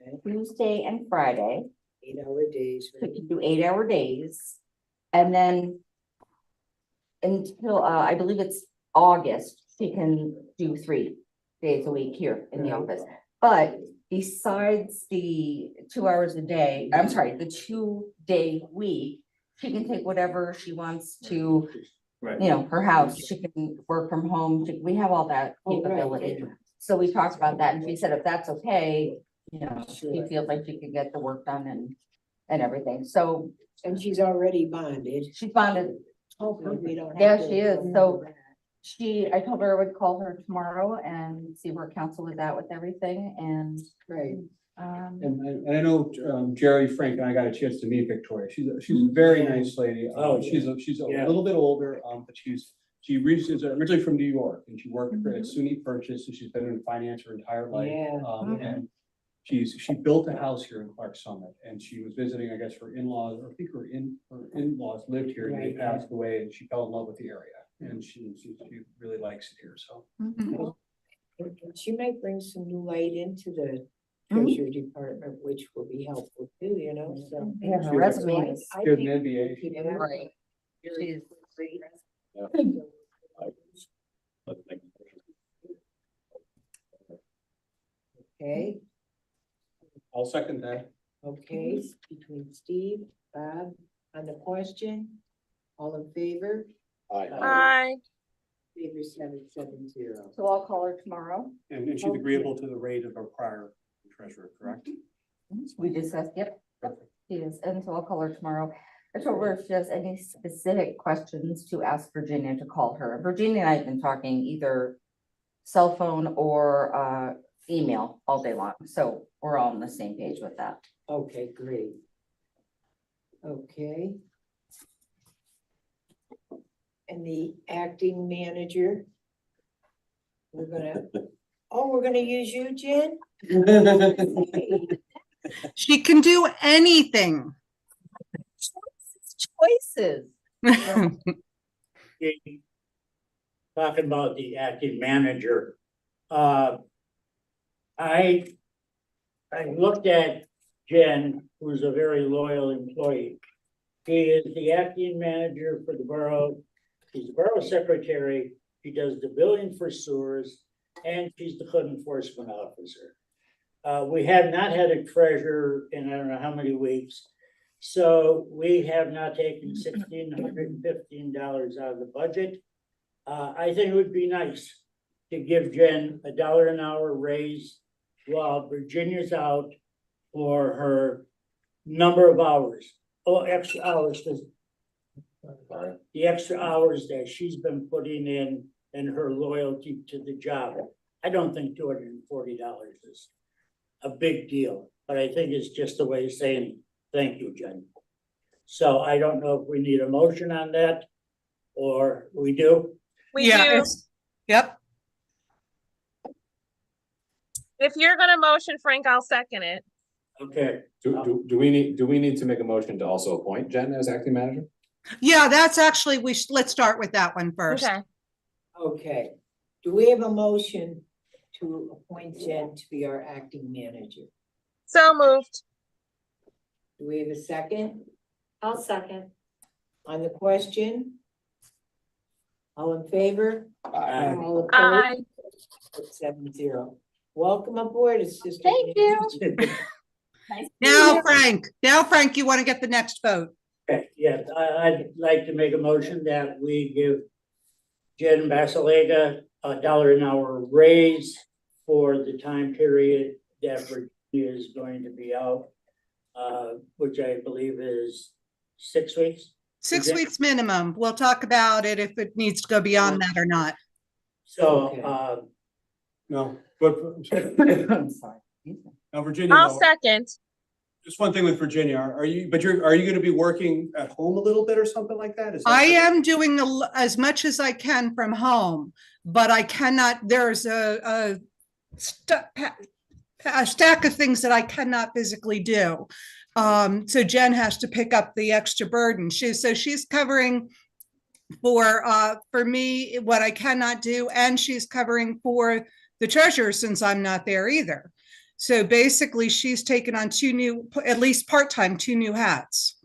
Okay. Tuesday and Friday. 8-hour days. So she can do 8-hour days. And then until, I believe it's August, she can do 3 days a week here in the Right. office. But besides the 2 hours a day, I'm sorry, the 2-day week, she can take whatever she wants to, right. you know, her house, she can work from home, we have all that Oh, right. capability. So we talked about that, and she said if that's okay, you know, she Sure. feels like she could get the work done and everything, so And she's already bonded. she's bonded Hopefully we don't have Yeah, to she is. remember So that. I told her I would call her tomorrow and see where council is at with everything and, Right. um, And I know, Jerry, Frank, and I got a chance to meet Victoria. She's a very nice lady. Oh, She's a yeah. little bit older, but she's originally from New York and she worked for at SUNY Purchase and she's been in finance her entire life. Yeah. And she built a house here in Clark Summit and she was visiting, I guess, her in-laws, or I think her in-laws lived here and they Right. passed away and she fell in love with the area. And she really likes it here, so. mhm. She might bring some new light into the Mhm. treasury department, which will be helpful too, you know, so. Yeah, her She was- resume is I She has think an MBA. we could have right. really She's- great- Okay, I'll second that. okay, between Steve, Bob, on the question, all in favor? Aye. Favor 770. So I'll call her tomorrow. And she's agreeable to the rate of our prior treasurer, correct? We discussed, yep, she is, and so I'll call her tomorrow. I told her if she has any specific questions to ask Virginia to call her. Virginia and I have been talking either cell phone or email all day long, so we're all on the same page with that. Okay, great. Okay. And the acting manager? We're gonna use you, Jen? She can do anything. Choices. Talking about the acting manager, I looked at Jen, who's a very loyal employee. She is the acting manager for the borough. She's the borough secretary. She does the billing for sewers, and she's the code enforcement officer. We have not had a treasurer in I don't know how many weeks. So we have not taken $1,615 out of the budget. I think it would be nice to give Jen $1 an hour raise while Virginia's out for her number of hours. Oh, extra hours, because the extra hours that she's been putting in and her loyalty to the job. I don't think $240 is a big deal, but I think it's just a way of saying, thank you, Jen. So I don't know if we need a motion on that, or we do. We Yeah, do. it's- Yep. If you're gonna motion, Frank, I'll second it. Okay, Do we need to make a motion to also appoint Jen as acting manager? Yeah, that's actually, let's start with that one first. Okay. Okay, do we have a motion to appoint Jen to be our acting manager? So moved. Do we have a second I'll second. on the question? All in favor? Aye. All opposed? Aye. 7-0. Welcome aboard, Assistant. Thank you. Manager. Now, Frank, you want to get the next vote? okay, yes, I'd like to make a motion that we give Jen Basilega $1 an hour raise for the time period that Virginia is going to be out, which I believe is 6 weeks. 6 Okay. weeks minimum. We'll talk about it if it needs to go beyond that or not. So, Okay. No, but, I'm sorry. now Virginia, I'll though, second. just one thing with Virginia, are you gonna be working at home a little bit or something like that? Is that- I am doing as much as I can from home, but I cannot, there's a stack of things that I cannot physically do. So Jen has to pick up the extra burden. She's covering for me, what I cannot do, and she's covering for the treasurer since I'm not there either. So basically, she's taken on at least part-time, 2 new hats.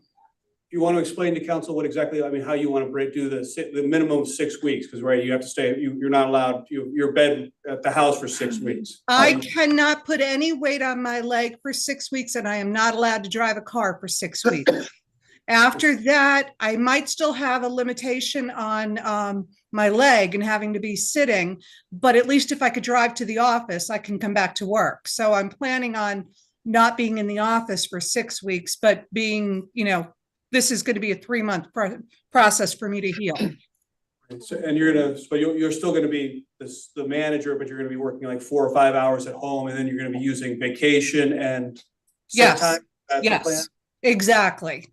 You want to explain to council what exactly, I mean, how you want to do the minimum of 6 weeks, because right, you have to stay, you're not allowed, you're bed at the house for 6 weeks. I cannot put any weight on my leg for 6 weeks, and I am not allowed to drive a car for 6 weeks. After that, I might still have a limitation on my leg and having to be sitting, but at least if I could drive to the office, I can come back to work. So I'm planning on not being in the office for 6 weeks, but being, this is going to be a 3-month process for me to heal. So, and you're still gonna be the manager, but you're gonna be working like 4 or 5 hours at home, and then you're gonna be using vacation and sick Yes, time? That's the plan? yes, exactly.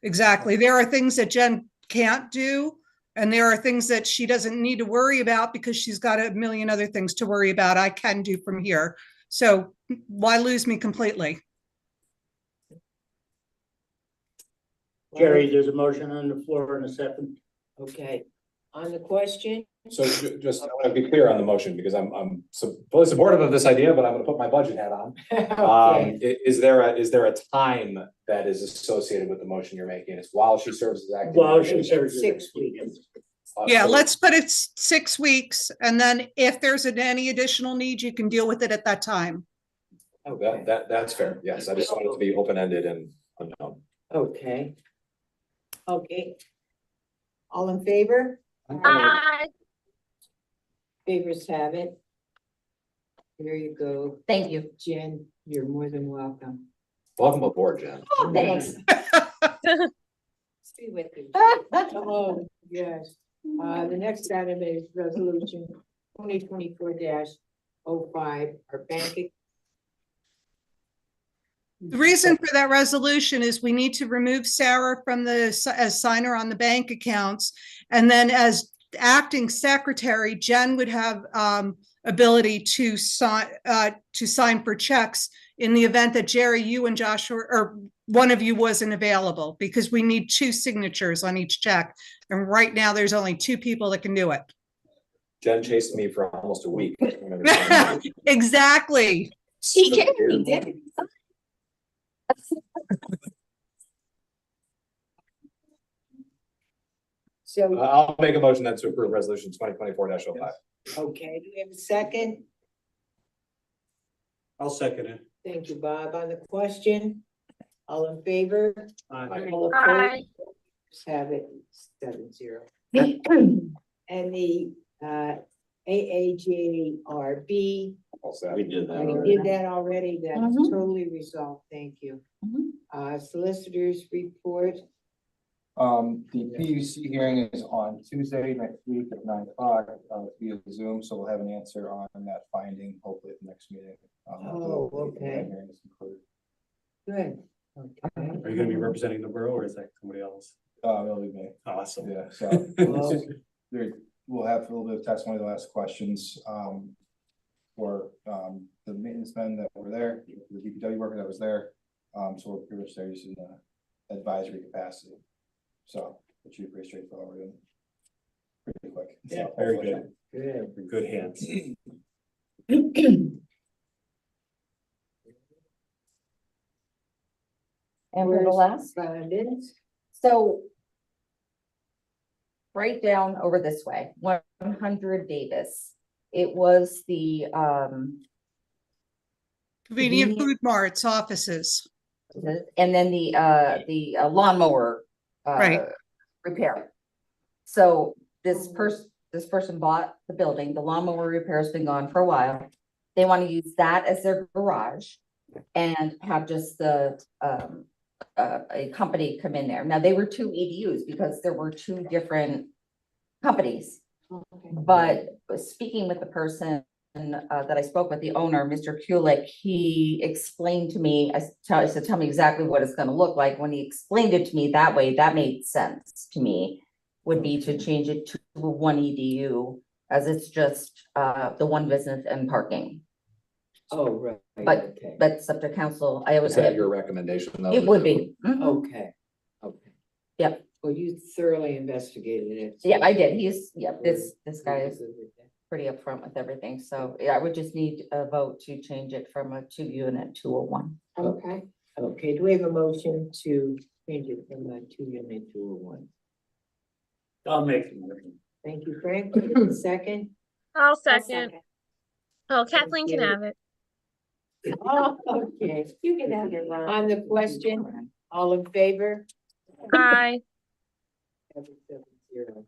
Exactly. There are things that Jen can't do, and there are things that she doesn't need to worry about because she's got a million other things to worry about I can do from here. So why lose me completely? Jerry, there's a motion on the floor in a second. Okay, on the question, So just, I want to be clear on the motion because I'm fully supportive of this idea, but I'm gonna put my budget hat on. Is there a time that is associated with the motion you're making? It's while she serves as acting. While she manager? serves. 6 weeks. Yeah, So- let's put it 6 weeks, and then if there's any additional need, you can deal with it at that time. Okay, That's fair. Yes, I just wanted to be open-ended and unknown. okay. Okay. All in favor? Aye. Favors have it. There you go. Thank you. Jen, you're more than welcome. Welcome aboard, Jen. Oh, thanks. Stay with you. Oh, yes. The next item is resolution 2024-05, our bank. The reason for that resolution is we need to remove Sarah from as signer on the bank accounts. And then as acting secretary, Jen would have ability to sign for checks in the event that Jerry, you and Josh or one of you wasn't available, because we need 2 signatures on each check. And right now there's only 2 people that can do it. Jen chased me for almost a week. Exactly. He did. So, I'll make a motion then to approve resolution 2024-05. okay, do we have a second? I'll second it. Thank you, Bob. On the question, all in favor? All Aye. opposed? Have it 7-0. And the AAJRB, All set. We did that we already. did that already. That's Mhm. totally resolved. Thank you. Mhm. Solicitors report. The PUC hearing is on Tuesday next week at 9 o'clock, via Zoom, so we'll have an answer on that finding, hopefully at the next meeting. Oh, okay. Hearing is concluded. Good. Okay. Are you gonna be representing the borough, or is that somebody else? It'll be me. Awesome. Yeah, so Well, we'll have a little bit of testimony, they'll ask questions, for, the maintenance men that were there, the DPW worker that was there. So we're pretty much there just in the advisory capacity. So it should be pretty straightforward and pretty quick. Yeah, So very hopefully- good. Good. Good hands. And we're the last. Correspondence. So right down over this way, 100 Davis. It was the, Convenient Convenient- Food Mart's offices. and then the lawnmower Right. repair. So this person bought the building, the lawnmower repair has been gone for a while. They want to use that as their garage and have just the a company come in there. Now, they were 2 EDUs because there were 2 different companies. But speaking with the person that I spoke with, the owner, Mr. Kulik, he explained to me, I said, tell me exactly what it's gonna look like. When he explained it to me that way, that made sense to me, would be to change it to 1 EDU, as it's just the 1 business and parking. Oh, right. But Okay. that's up to council. I Is that your recommendation though? It would be. Mhm. Okay. Okay. Yep. Well, you thoroughly investigated it. Yeah, I did. He's, yep, this guy is Good with that. pretty upfront with everything. So yeah, I would just need a vote to change it from a 2 unit to a 1. Okay. Okay, do we have a motion to change it from a 2 unit to a 1? I'll make the motion. Thank you, Frank. Second? I'll second. Oh, Kathleen can you. have it. Oh, okay. You can have it, Ron. On the question, all in favor? Aye. 7-0.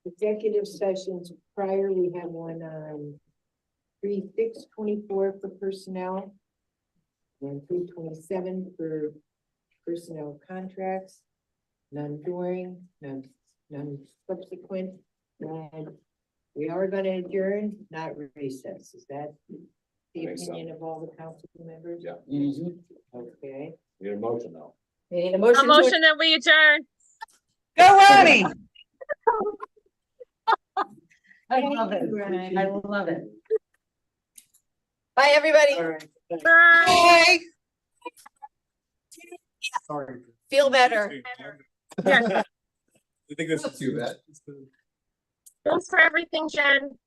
Executive sessions prior, we have one on 3/6/24 for personnel. And 3/27 for personnel contracts, none during, none subsequent, and we are gonna adjourn, not recess. Is that the I think so. opinion of all the council members? Yeah. Okay. Need a motion though. We need a A motion to. motion that we adjourn. Go Ronnie. I love it. Right. I love it. Bye, everybody. All right. Bye. Bye. Sorry. Feel better. Yes. I think that's too bad. Thanks for everything, Jen.